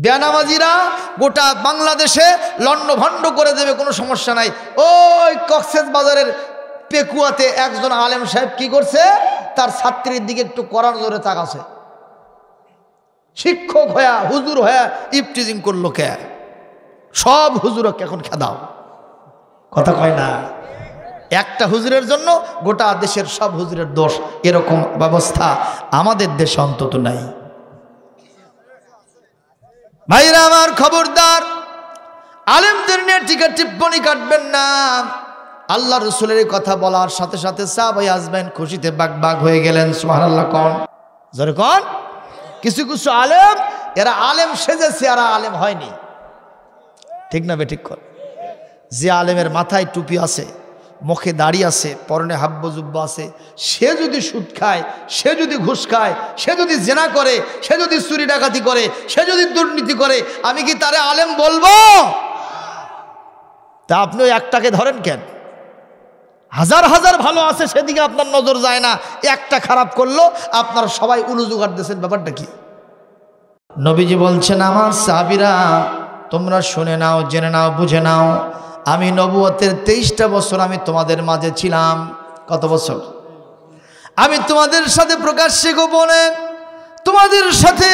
বেনামাজিরা গোটা বাংলাদেশে লণ্ডভণ্ড করে দেবে, কোনো সমস্যা নাই। ওই কক্সেস বাজারের পেকুয়াতে একজন আলেম সাহেব কি করছে, তার ছাত্রীর দিকে একটু কড়া নজরে তাকাছে। শিক্ষক হয়া হুজুর হয়া ইফটিজিং করলো কে? সব হুজুরকে এখন খেদাও, কথা কয় না। একটা হুজুরের জন্য গোটা দেশের সব হুজুরের দোষ, এরকম ব্যবস্থা আমাদের দেশে অন্তত নাই। ভাইরা আমার, খবরদার, আলেমদের নিয়ে টিকা টিপ্পনি কাটবেন না। আল্লাহ রসুলের কথা বলার সাথে সাথে সাহাবাই আসবেন, খুশিতে বাগ হয়ে গেলেন। সুবহানাল্লাহ কোন জোরে কোন। কিছু কিছু আলেম, এরা আলেম সেজেছে, এরা আলেম হয়নি। ঠিক না বেঠিক কর? যে আলেমের মাথায় টুপি আছে, মুখে দাড়ি আছে, পরনে হাব্ব জুব্বা আছে, সে যদি সুদ খায়, সে যদি ঘুষ খায়, সে যদি জেনা করে, সে যদি চুরি ডাকাতি করে, সে যদি দুর্নীতি করে, আমি কি তারে আলেম বলবো? তা আপনি ওই একটাকে ধরেন কেন? হাজার হাজার ভালো আছে, সেদিকে আপনার নজর যায় না। একটা খারাপ করলো আপনার সবাই উলুজুগার দিয়েছেন, ব্যাপারটা কি? নবীজি বলছেন, আমার সাহাবীরা তোমরা শুনে নাও, জেনে নাও, বুঝে নাও, আমি নবুয়তের 23টা বছর আমি তোমাদের মাঝে ছিলাম। কত বছর? আমি তোমাদের সাথে প্রকাশ্যে গোপনে, তোমাদের সাথে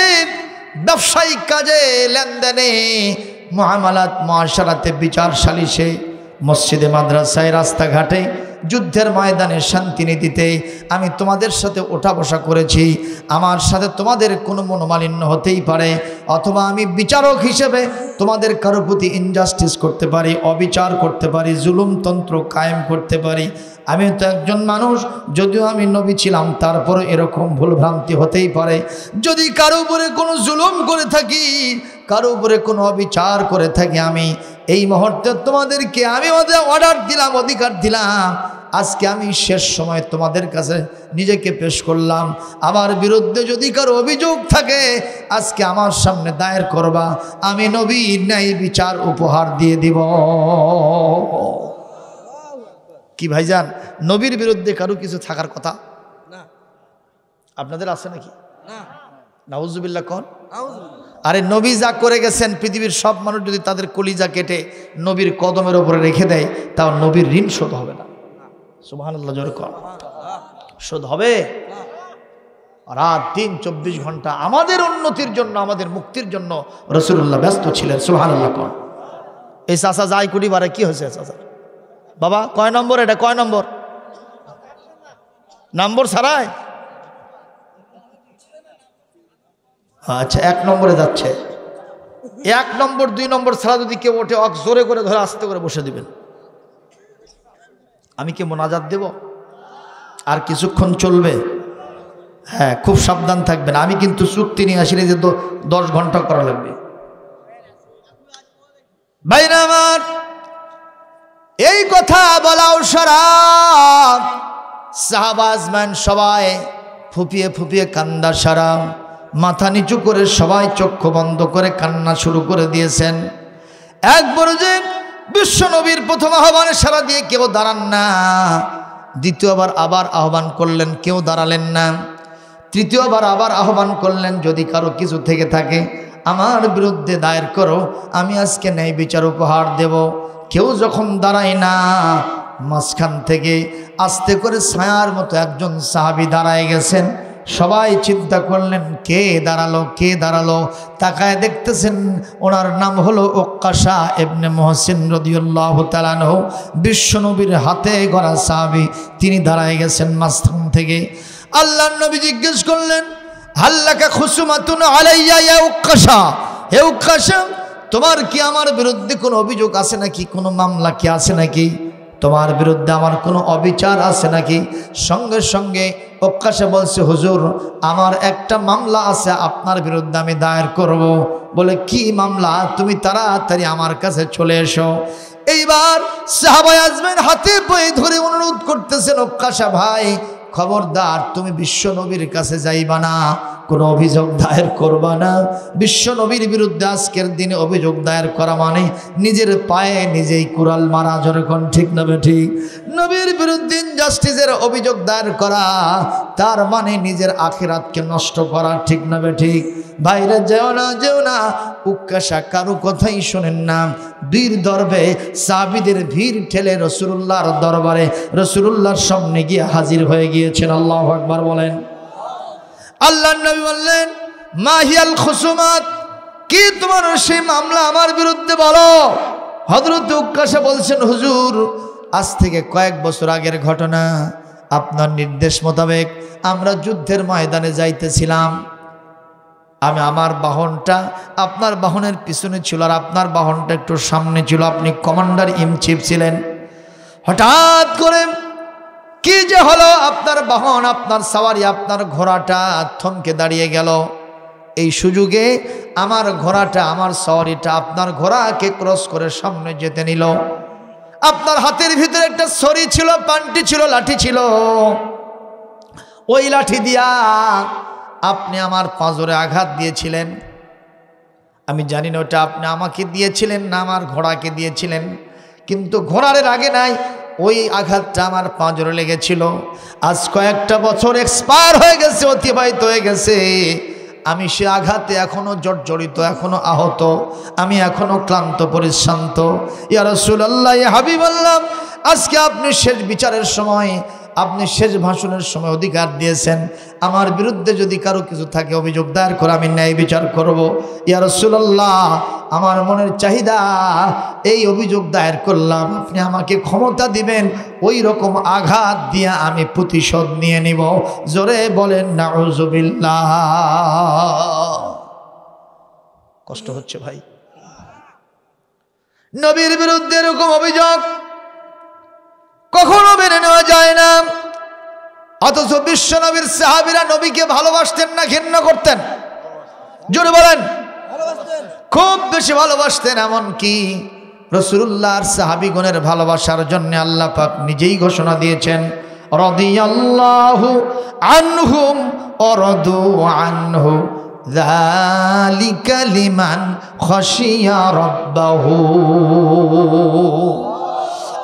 ব্যবসায়িক কাজে, লেনদেনে, মুআমালাত, মুআশারাতে, বিচার সালিশে, মসজিদে, মাদ্রাসায়, রাস্তাঘাটে, যুদ্ধের ময়দানে, শান্তিনীতিতে আমি তোমাদের সাথে ওঠা বসা করেছি। আমার সাথে তোমাদের কোনো মনোমালিন্য হতেই পারে, অথবা আমি বিচারক হিসেবে তোমাদের কারো প্রতি ইনজাস্টিস করতে পারি, অবিচার করতে পারি, জুলুমতন্ত্র কায়েম করতে পারি। আমি তো একজন মানুষ, যদিও আমি নবী ছিলাম, তারপরে এরকম ভুলভ্রান্তি হতেই পারে। যদি কারো উপরে কোনো জুলুম করে থাকি, কারো উপরে কোনো অবিচার করে থাকি, আমি এই মুহূর্তে তোমাদেরকে আমি অর্ডার দিলাম, অধিকার দিলাম, আজকে আমি শেষ সময় তোমাদের কাছে নিজেকে পেশ করলাম। আমার বিরুদ্ধে যদি কারো অভিযোগ থাকে, আজকে আমার সামনে দায়ের করবা, আমি নবী ন্যায় বিচার উপহার দিয়ে দিব। কি ভাইজান, নবীর বিরুদ্ধে কারো কিছু থাকার কথা না? আপনাদের আছে নাকি? নাউজুবিল্লাহ কোন। আরে নবী যা করে গেছেন, পৃথিবীর সব মানুষ যদি তাদের কলিজা কেটে নবীর কদমের উপরে রেখে দেয়, তাও নবীর ঋণ শোধ হবে না। সুবহানাল্লাহ জোরে কর। শোধ হবে? রাত দিন 24 ঘন্টা আমাদের উন্নতির জন্য, আমাদের মুক্তির জন্য রাসূলুল্লাহ ব্যস্ত ছিলেন। সুবহানাল্লাহ কর। এই চাচা যাই কোটি বারে কি হয়েছে চাচা? বাবা কয় নম্বর এটা? কয় নম্বর? নম্বর ছাড়াই? আচ্ছা, 1 নম্বরে যাচ্ছে। 1 নম্বর 2 নম্বর ছাড়া যদি কেউ ওঠে, জোরে করে ধরে আস্তে করে বসে দিবেন। আমি কি মোনাজাত দেব? আর কিছুক্ষণ চলবে? হ্যাঁ, খুব সাবধান থাকবেন। আমি কিন্তু চুক্তি নিয়ে আসিনি যে 10 ঘন্টা করা লাগবে। ভাইরা আমার, এই কথা বলাও সারাম। সাহাবা আজমান সবাই ফুপিয়ে ফুপিয়ে কান্দা সারাম, মাথা নিচু করে সবাই চক্ষু বন্ধ করে কান্না শুরু করে দিয়েছেন। একবার যে বিশ্ব নবীর প্রথম আহ্বানে সারা দিয়ে কেউ দাঁড়ান না, দ্বিতীয়বার আবার আহ্বান করলেন, কেউ দাঁড়ালেন না, তৃতীয়বার আবার আহ্বান করলেন, যদি কারো কিছু থেকে থাকে আমার বিরুদ্ধে দায়ের করো, আমি আজকে ন্যায় বিচার উপহার দেব। কেউ যখন দাঁড়ায় না, মাঝখান থেকে আস্তে করে ছায়ার মতো একজন সাহাবী দাঁড়ায় গেছেন। সবাই চিন্তা করলেন, কে দাঁড়ালো, কে দাঁড়ালো? তাকায় দেখতেছেন ওনার নাম হলো উক্কাশা ইবনে মুহসিন রাদিয়াল্লাহু তাআলা আনহু, বিশ্বনবীর হাতে গড়া সাহাবী। তিনি দাঁড়ায় গেছেন মাঝখান থেকে। আল্লাহর নবী জিজ্ঞেস করলেন, হাল্লাকা খুসুমাতুন আলাইয়া ইয়া উক্কাশা, হে উক্কাশা, তোমার কি আমার বিরুদ্ধে কোনো অভিযোগ আছে নাকি? কোনো মামলা কি আছে নাকি? তোমার বিরুদ্ধে আমার কোনো অবিচার আছে নাকি? সঙ্গে সঙ্গে উক্কাশা বলছে, হুজুর, আমার একটা মামলা আছে আপনার বিরুদ্ধে, আমি দায়ের করব। বলে, কি মামলা? তুমি তাড়াতাড়ি আমার কাছে চলে এসো। এইবার সাহাবায়ে আজমাইন হাতে পায়ে ধরে অনুরোধ করতেছেন, উক্কাশা ভাই, খবরদার তুমি বিশ্ব নবীর কাছে যাইবা না, কোনো অভিযোগ দায়ের করবা না। বিশ্ব নবীর বিরুদ্ধে আজকের দিনে অভিযোগ দায়ের করা মানে নিজের পায়ে নিজেই কুড়াল মারা। যখন ঠিক না ঠিক? নবীর বিরুদ্ধে ইনজাস্টিসের অভিযোগ দায়ের করা তার মানে নিজের আখিরাতকে নষ্ট করা। ঠিক না ঠিক? বাইরে যেও না উৎকাশা কারো কথাই শোনেন না। বীর দরবে সাহাবীদের ভিড় ঠেলে রাসূলুল্লাহর দরবারে রাসূলুল্লাহর সামনে গিয়ে হাজির হয়ে গিয়েছেন। আল্লাহু আকবার বলেন। আল্লাহর নবী বললেন, মাহিয়াল খুসুমাত, কি তোমার সেই মামলা আমার বিরুদ্ধে বলো। হযরত উকাশা বলছেন, হুজুর, আজ থেকে কয়েক বছর আগের ঘটনা। আপনার নির্দেশ মোতাবেক আমরা যুদ্ধের ময়দানে যাইতেছিলাম। আমি আমার বাহনটা আপনার বাহনের পিছনে ছিল আর আপনার বাহনটা একটু সামনে ছিল। আপনি কমান্ডার ইন চিফ ছিলেন। হঠাৎ করে কি যে হলো, আপনার বাহন, আপনার সাওয়ারি, আপনার ঘোড়াটা থমকে দাঁড়িয়ে গেল। এই সুযোগে আমার ঘোড়াটা, আমার সাওয়ারিটা আপনার ঘোড়াকে ক্রস করে সামনে যেতে নিল। আপনার হাতের ভিতরে একটা ছড়ি ছিল, পান্টি ছিল, লাঠি ছিল। ওই লাঠি দিয়া আপনি আমার পাঁজরে আঘাত দিয়েছিলেন। আমি জানি না ওটা আপনি আমাকে দিয়েছিলেন না আমার ঘোড়াকে দিয়েছিলেন, কিন্তু ঘোড়ার আগে নাই, ওই আঘাতটা আমার পাঁজরে লেগেছিল। আজ কয়েকটা বছর এক্সপায়ার হয়ে গেছে, অতিবাহিত হয়ে গেছে। আমি সে আঘাতে এখনো জর্জরিত, এখনো আহত, আমি এখনো ক্লান্ত পরিশ্রান্ত। ইয়া রাসূলুল্লাহ, ইয়া হাবিবাল্লাহ, আজকে আপনি শেষ বিচারের সময়, আপনি শেষ ভাষণের সময় অধিকার দিয়েছেন, আমার বিরুদ্ধে যদি কারো কিছু থাকে অভিযোগ দায়ের করে আমি ন্যায় বিচার করব। ইয়া রাসূলুল্লাহ, আমার মনের চাহিদা, এই অভিযোগ দায়ের করলাম, আপনি আমাকে ক্ষমতা দিবেন, ওই রকম আঘাত দিয়ে আমি প্রতিশোধ নিয়ে নিব। জোরে বলেন নাউযুবিল্লাহ। কষ্ট হচ্ছে ভাই? নবীর বিরুদ্ধে এরকম অভিযোগ কখনো মেনে নেওয়া যায় না। অথচ বিশ্ব নবীর সাহাবীরা নবীকে ভালোবাসতেন না ঘৃণা করতেন? জোরে বলেন। খুব বেশি ভালোবাসতেন। এমনকি রাসূলুল্লাহর সাহাবীগণের ভালোবাসার জন্য আল্লাহ পাক নিজেই ঘোষণা দিয়েছেন, রাদিয়াল্লাহু আনহুম ওয়া রাদু আনহু যালিকা লিমান খাশিয়া রাব্বাহু।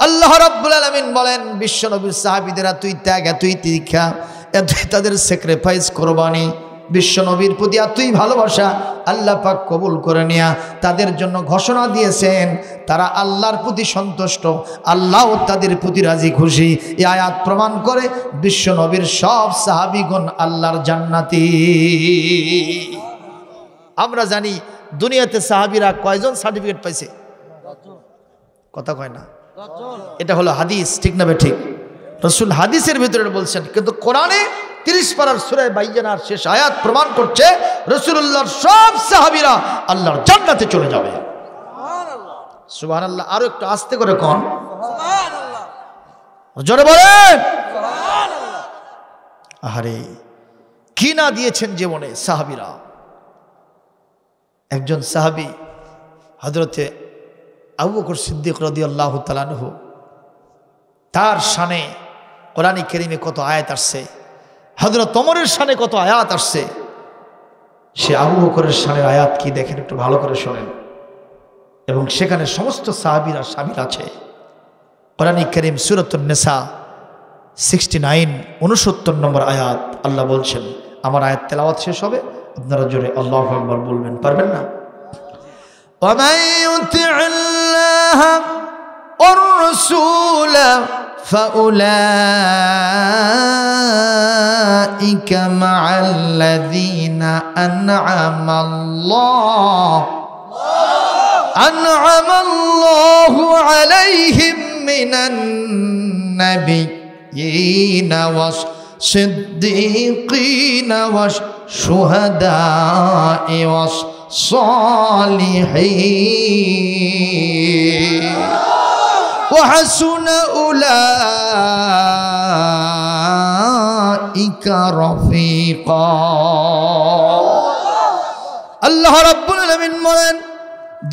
আল্লাহ রাব্বুল আলামিন বলেন, বিশ্ব নবীর সাহাবীদের এতই ত্যাগ, এতই তিতিক্ষা, এতই তাদের স্যাক্রিফাইস, কোরবানি, বিশ্ব নবীর প্রতি এতই ভালোবাসা, আল্লাহ পাক কবুল করে নেয়া তাদের জন্য ঘোষণা দিয়েছেন তারা আল্লাহর প্রতি সন্তুষ্ট, আল্লাহ তাদের প্রতি রাজি খুশি। এই আয়াত প্রমাণ করে বিশ্ব নবীর সব সাহাবীগণ আল্লাহর জান্নাতি। আমরা জানি দুনিয়াতে সাহাবীরা কয়জন সার্টিফিকেট পাইছে? কথা কয় না। এটা হলো হাদিস, ঠিক না ঠিক? রাসূল হাদিসের ভিতরে বলছেন, কিন্তু কোরআনে 30 পারার সূরা বাইয়িনার শেষ আয়াত প্রমাণ করছে রাসূলুল্লাহর সব সাহাবীরা আল্লাহর জান্নাতে চলে যাবে। সুবহানাল্লাহ, সুবহানাল্লাহ। আরো একটু আস্তে করে কোন সুবহানাল্লাহ, জোরে বলেন সুবহানাল্লাহ। আরে কি না দিয়েছেন জীবনে সাহাবীরা। একজন সাহাবী হযরতে আবু বকর সিদ্দিক রাদিয়াল্লাহু তাআলা আনহু, তার শানে কোরআনে কারীমে কত আয়াত আসছে, হযরত ওমরের শানে কত আয়াত আসছে। সে আবু বকরের শানের আয়াত কি দেখেন, একটু ভালো করে শোনেন। এবং সেখানে সমস্ত সাহাবীরা শামিল আছে। কোরআনে কারীম সূরাতুন নিসা 69 নম্বর আয়াত, আল্লাহ বলছেন, আমার আয়াত তেলাওয়াত শেষ হবে, আপনারা জোরে আল্লাহু আকবার বলবেন, পারবেন না? ومن يطع الله والرسول فأولئك مع الذين أنعم الله عليهم من النبيين والصديقين والشهداء والصالحين وحسن أولئك رفيقا। আল্লাহ রাব্বুল আলামিন বলেন,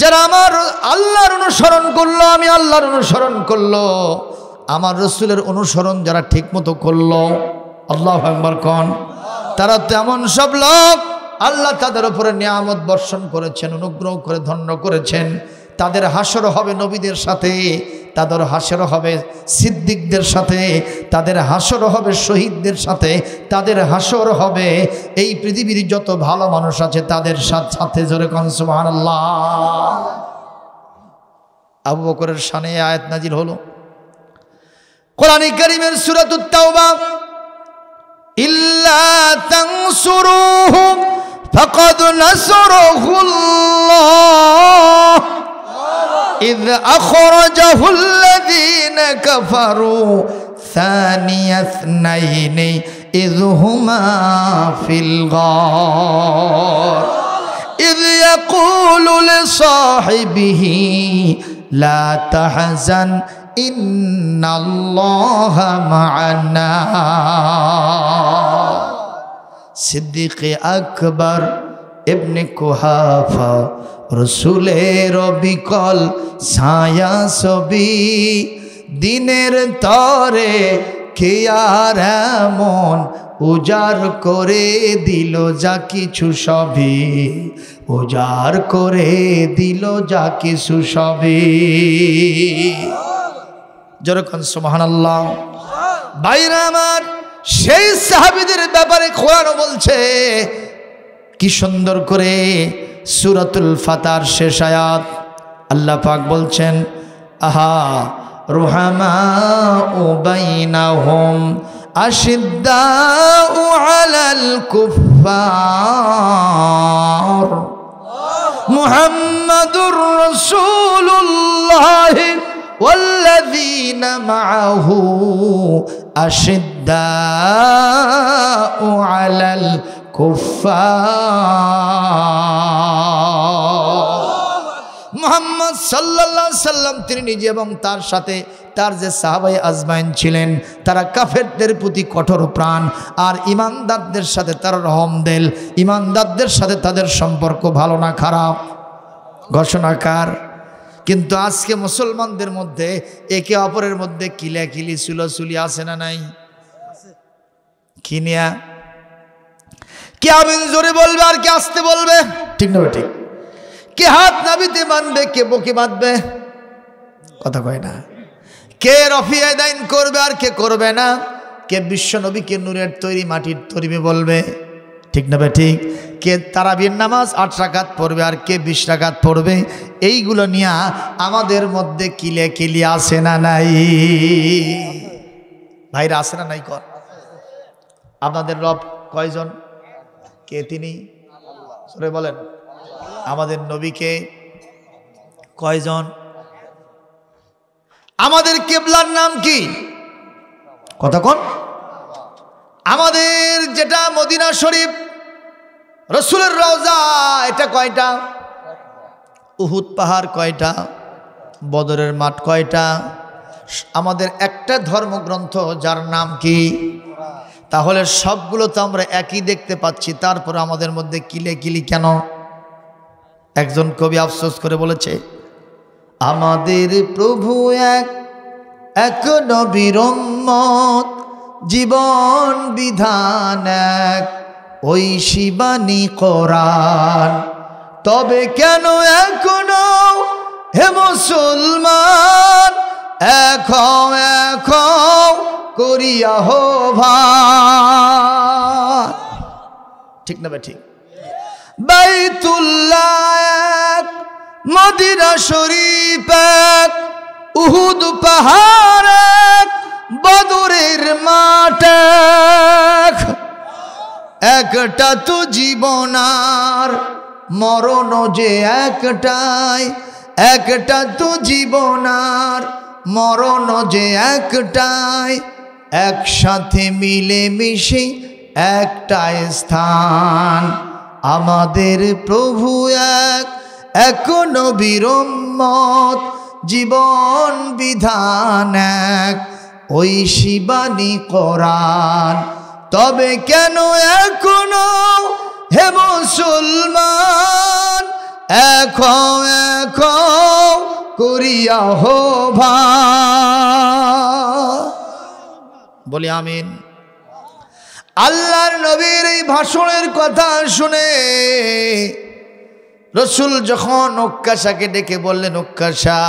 যারা আমার আল্লাহর অনুসরণ করলো, আমি আল্লাহর অনুসরণ করলো, আমার রাসূলের অনুসরণ যারা ঠিকমতো করলো, আল্লাহু আকবার কোন, তারা তো এমন সব লোক আল্লাহ তাদের উপরে নিয়ামত বর্ষণ করেছেন, অনুগ্রহ করে ধন্য করেছেন। তাদের হাসর হবে নবীদের সাথে, তাদের হাসর হবে সিদ্দিকদের সাথে, তাদের হাসর হবে শহীদদের সাথে, তাদের হাসর হবে এই পৃথিবীর যত ভালো মানুষ আছে তাদের সাথে। জোরে কোন সুবহানাল্লাহ। আবু বকরের শানে আয়াত নাজিল হলো। কোরআনে কারীমের সূরাতুত তাওবা, ইল্লা তানসুরুহু ফাকাদ নাসরাহুল্লাহ ইয আখরাজাহুল্লাযীনা কাফারু সানিয়া ইসনাইনি ইয হুমা ফিল গার ইয ইয়াকুলু লিসাহিবিহি লা তাহজান ইন্নাল্লাহা মা'ানা। সিদ্দিক আকবর ইবনে কুহাফা রসুলের বিকল ছায়া ছবি, দিনের তরে কে আর এমন উজাড় করে দিল যা কিছু সবই, উজাড় করে দিল যা কিছু সবই। যেরকম সুবহানাল্লাহ। ভাইরা আমার, সেই সাহাবীদের ব্যাপারে কোরআন বলছে কি সুন্দর করে, সূরাতুল ফাতার শেষ আয়াত আল্লাহ পাক বলছেন, আহা রুহামাউ বাইনাহুম আশিদ্দাউ আলাল কুফফার মুহাম্মাদুর রাসূলুল্লাহ والذين معه أشداء على الكفار। মুহাম্মদ সাল্লাল্লাহু আলাইহি সাল্লাম তিনি নিজে এবং তার সাথে তার যে সাহাবায়ে আজমাইন ছিলেন তারা কাফেরদের প্রতি কঠোর প্রাণ, আর ইমানদারদের সাথে তারা রহম দিল। ইমানদারদের সাথে তাদের সম্পর্ক ভালো না খারাপ ঘোষণাকার। কিন্তু আজকে মুসলমানদের মধ্যে একে অপরের মধ্যে কিলাকিলি চুলোচুলি আছে না নাই? কিনিয়া কে আমিন জোরে বলবে আর কে আসতে বলবে? ঠিক না ঠিক? কে হাত নাবিতে মানবে, কে বকে বাঁধবে? কথা কয় না। কে রফিয়া দাইন করবে আর কে করবে না? কে বিশ্ব নবীকে নূরের তৈরি মাটির তৈরি বলবে? ঠিক না ঠিক? কে তারাবির নামাজ 8 রাকাত পড়বে আর কে 20 রাকাত পড়বে? এইগুলো নিয়ে আমাদের মধ্যে কিলি আসে না নাই? ভাইরা আসে না নাই? কর আপনাদের রব কয়জন? কে তিনি? সরে বলেন। আমাদের নবীকে কয়জন? আমাদের কিবলার নাম কি? কথা কোন? আমাদের যেটা মদিনা শরীফ, রসুলের রওজা, এটা কয়টা? উহুদ পাহাড় কয়টা? বদরের মাঠ কয়টা? আমাদের একটা ধর্মগ্রন্থ যার নাম কি? তাহলে সবগুলো তো আমরা একই দেখতে পাচ্ছি, তারপর আমাদের মধ্যে কিলি কেন? একজন কবি আফসোস করে বলেছে, আমাদের প্রভু এক নবীর উম্মত, জীবন বিধান এক ওই শিবানী কোরআন, তবে কেন এখনো হে মুসলমান এখন করিয়া হো ভাই? ঠিক না ঠিক? বাইতুল্লাহ এক, মদিনা শরীফ এক, উহুদ পাহাড় এক, বদরের মাঠ এক। একটা তো জীবন আর মরণ যে একটাই, একটা তো জীবন আর মরণ যে একটাই, একসাথে মিলে মিশে একটাই স্থান। আমাদের প্রভু এক নবীর উম্মত, জীবন বিধান এক ওই শিবানী কোরআন, তবে কেন এখনো হে মুসলমান এখন করিয়া হো ভাই? বলি আমিন। আল্লাহর নবীর এই ভাষণের কথা শুনে রসুল যখন উক্কাশাকে ডেকে বললেন, উক্কাশা,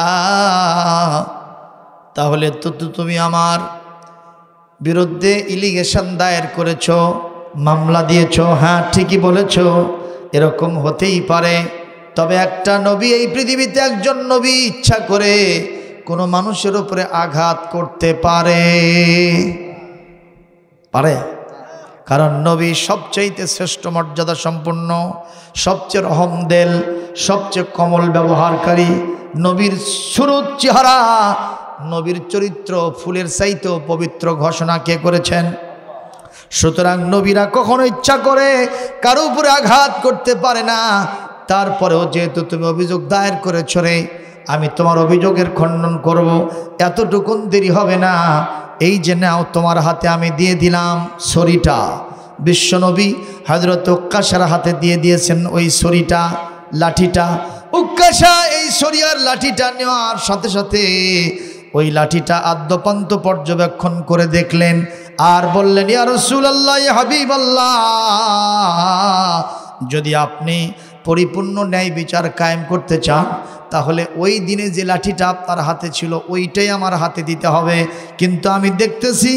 তাহলে তো তুমি আমার বিরুদ্ধে ইলিগেশন দায়ের করেছ, মামলা দিয়েছ। হ্যাঁ, ঠিকই বলেছ, এরকম হতেই পারে। তবে একটা নবী, এই পৃথিবীতে একজন নবী ইচ্ছা করে কোনো মানুষের উপরে আঘাত করতে পারে? কারণ নবী সবচেয়ে শ্রেষ্ঠ মর্যাদা সম্পন্ন, সবচেয়ে রহমদেল, সবচেয়ে কমল ব্যবহারকারী। নবীর সুরত চেহারা, নবীর চরিত্র ফুলের চাইতেও পবিত্র ঘোষণা কে করেছেন? সুতরাং নবীরা কখনো ইচ্ছা করে কারো উপরে আঘাত করতে পারে না। তারপরেও যেহেতু তুমি অভিযোগ দায়ের করেছ রে, আমি তোমার অভিযোগের খণ্ডন করব, এতটুকুন দেরি হবে না। এই যে নাও, তোমার হাতে আমি দিয়ে দিলাম ছড়িটা। বিশ্বনবী হযরত উক্কাশার হাতে দিয়ে দিয়েছেন ওই ছড়িটা, লাঠিটা। উক্কাশা এই ছড়ি আর লাঠিটা নেওয়ার সাথে সাথে ওই লাঠিটা আদ্যপান্ত পর্যবেক্ষণ করে দেখলেন আর বললেন, ইয়া রাসূলুল্লাহ, ইয়া হাবিবাল্লাহ, যদি আপনি পরিপূর্ণ ন্যায় বিচার কায়েম করতে চান, তাহলে ওই দিনে যে লাঠিটা আপনার হাতে ছিল ওইটাই আমার হাতে দিতে হবে। কিন্তু আমি দেখতেছি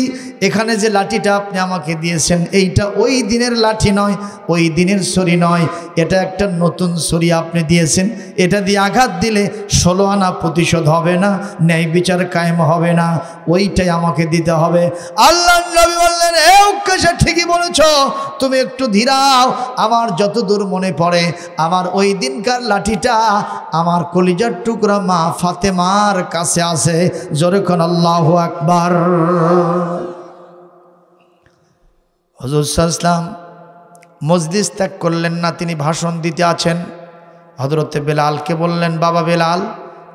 এখানে যে লাঠিটা আপনি আমাকে দিয়েছেন, এইটা ওই দিনের লাঠি নয়, ওই দিনের ছড়ি নয়, এটা একটা নতুন ছড়ি আপনি দিয়েছেন। এটা দিয়ে আঘাত দিলে 16 আনা প্রতিশোধ হবে না, ন্যায় বিচার কায়েম হবে না, ওইটাই আমাকে দিতে হবে। আল্লাহর নবী বললেন, এ উক্কাশা, ঠিকই বলেছ, তুমি একটু ধীরাও। আমার যতদূর মনে পড়ে, আমার ওই দিনকার লাঠিটা আমার কলিজার টুকরা মা ফাতেমার কাছে আছে। জোরে কোন আল্লাহু আকবার। হুজুর সাল্লাল্লাহু আলাইহি ওয়াসাল্লাম মজলিস ত্যাগ করলেন না, তিনি ভাষণ দিতে আছেন। হযরতে বেলালকে বললেন, বাবা বেলাল,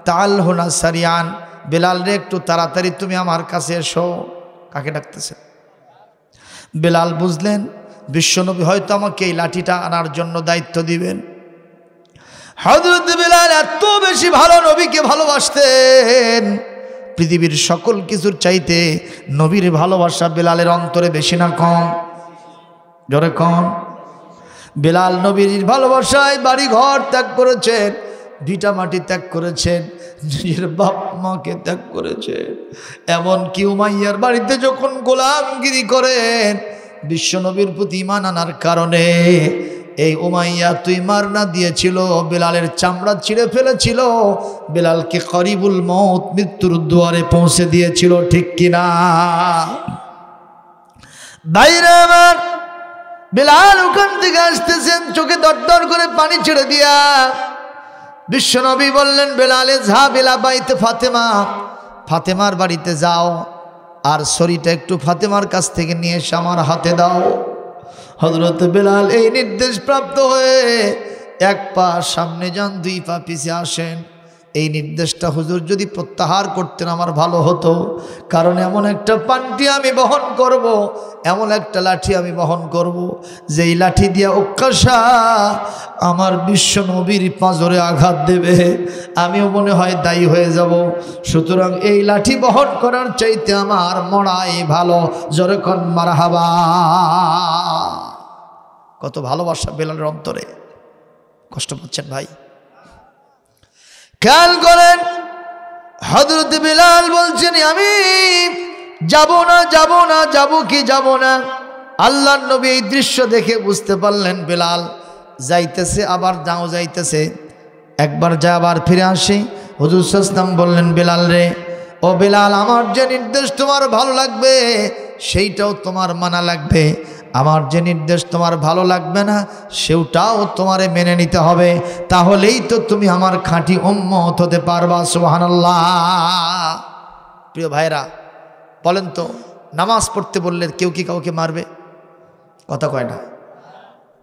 তাল হুনা সারিয়ান, বেলাল রে, একটু তাড়াতাড়ি তুমি আমার কাছে এসো। কাকে ডাকতেছেন? বেলাল বুঝলেন বিশ্বনবী হয়তো আমাকে এই লাঠিটা আনার জন্য দায়িত্ব দিবেন। হযরত বেলাল এত বেশি ভালো নবীকে ভালোবাসতেন, পৃথিবীর সকল কিছুর চাইতে নবীর ভালোবাসা বেলালের অন্তরে বেশি না কম? জোরে কম। বেলাল নবীর ভালোবাসায় বাড়ি ঘর ত্যাগ করেছেন, ভিটা মাটি ত্যাগ করেছেন, নিজের বাপ মাকে ত্যাগ করেছেন, এমনকি উমাইয়ার বাড়িতে যখন গোলামগিরি করেন, বিশ্বনবীর প্রতি ঈমান আনার কারণে এই উমাইয়া তুই মারনা দিয়েছিল, বেলালের চামড়া ছিঁড়ে ফেলেছিল, বেলালকে করিবুল মউত, মৃত্যুর দুয়ারে পৌঁছে দিয়েছিল, ঠিক কিনা? ভাইরা আমার, বেলাল ওখান থেকে আসতেছেন, চোখে দরদর করে পানি ছেড়ে দিয়া বিশ্বনবী বললেন, বেলালে যা বেলা বাইতে ফাতেমা, ফাতেমার বাড়িতে যাও, আর ছড়িটা একটু ফাতেমার কাছ থেকে নিয়ে এসে আমার হাতে দাও। হযরত বেলাল এই নির্দেশ প্রাপ্ত হয়ে এক পা সামনে যান, 2 পা পিছে আসেন। এই নির্দেশটা হুজুর যদি প্রত্যাহার করতেন আমার ভালো হতো, কারণ এমন একটা পান্টি আমি বহন করব, এমন একটা লাঠি আমি বহন করব, যেই লাঠি দিয়া উক্কাশা আমার বিশ্ব নবীর পাঁজরে আঘাত দেবে, আমিও মনে হয় দায়ী হয়ে যাব। সুতরাং এই লাঠি বহন করার চাইতে আমার মরাই ভালো। জোরে কোন মারহাবা। কত ভালোবাসা বেলালের অন্তরে। কষ্ট পাচ্ছেন ভাই? খেয়াল করেন, হযরত বেলাল বলছেন, আমি যাব না, যাব না, যাব কি যাব না। আল্লাহর নবী এই দৃশ্য দেখে বুঝতে পারলেন বেলাল যাইতেছে, আবার যাও যাইতেছে, একবার যা আবার ফিরে আসি। হুজুর সাল্লাল্লাহু আলাইহি ওয়াসাল্লাম বললেন, বেলাল রে, ও বেলাল, আমার যে নির্দেশ তোমার ভালো লাগবে সেইটাও তোমার মানা লাগবে, আমার যে নির্দেশ তোমার ভালো লাগবে না সেটাও তোমারে মেনে নিতে হবে, তাহলেই তো তুমি আমার খাঁটি উম্মত হতে পারবা। সুবহানাল্লাহ। প্রিয় ভাইরা, বলেন তো, নামাজ পড়তে বললে কেউ কি কাউকে মারবে? কথা কয় না।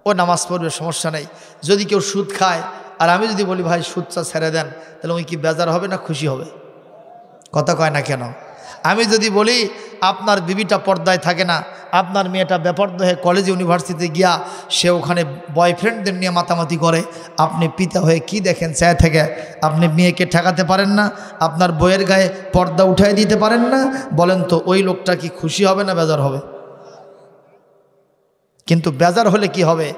ও নামাজ পড়বে, সমস্যা নেই। যদি কেউ সুদ খায় আর আমি যদি বলি ভাই সুদটা ছেড়ে দেন, তাহলে ওই কি বেজার হবে না খুশি হবে? কথা কয় না কেন? আমি যদি বলি আপনার বিবিটা পর্দায় থাকে না, আপনার মেয়েটা বেপর্দা হয়ে কলেজ ইউনিভার্সিটিতে গিয়া সে ওখানে বয়ফ্রেন্ডদের নিয়ে মাতামাতি করে, আপনি পিতা হয়ে কি দেখেন চায় থেকে? আপনি মেয়েকে ঠেকাতে পারেন না, আপনার বইয়ের গায়ে পর্দা উঠাই দিতে পারেন না, বলেন তো ওই লোকটা কি খুশি হবে না বেজার হবে? কিন্তু বেজার হলে কি হবে?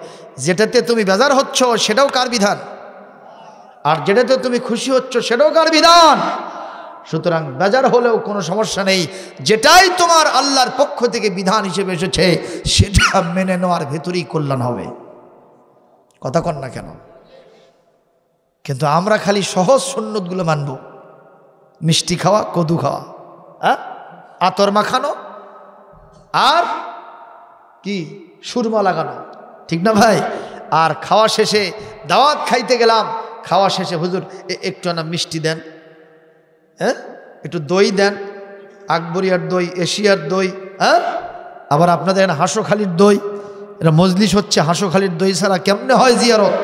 যেটাতে তুমি বেজার হচ্ছ সেটাও কার বিধান, আর যেটাতে তুমি খুশি হচ্ছ সেটাও কার বিধান। সুতরাং বেজার হলেও কোনো সমস্যা নেই, যেটাই তোমার আল্লাহর পক্ষ থেকে বিধান হিসেবে এসেছে সেটা মেনে নেওয়ার ভেতরেই কল্যাণ হবে। কথা কন না কেন? কিন্তু আমরা খালি সহজ সুন্নতগুলো মানব, মিষ্টি খাওয়া, কদু খাওয়া, আতর মাখানো আর কি সুরমা লাগানো, ঠিক না ভাই? আর খাওয়া শেষে দাওয়াত খাইতে গেলাম, খাওয়া শেষে হুজুর একটু না মিষ্টি দেন, হ্যাঁ একটু দই দেন, আকবরিয়ার দই, এশিয়ার দই, হ্যাঁ আবার আপনাদের এখানে হাঁসখালির দই। এটা মজলিস হচ্ছে, হাঁসখালির দই ছাড়া কেমনে হয় জিয়ারত,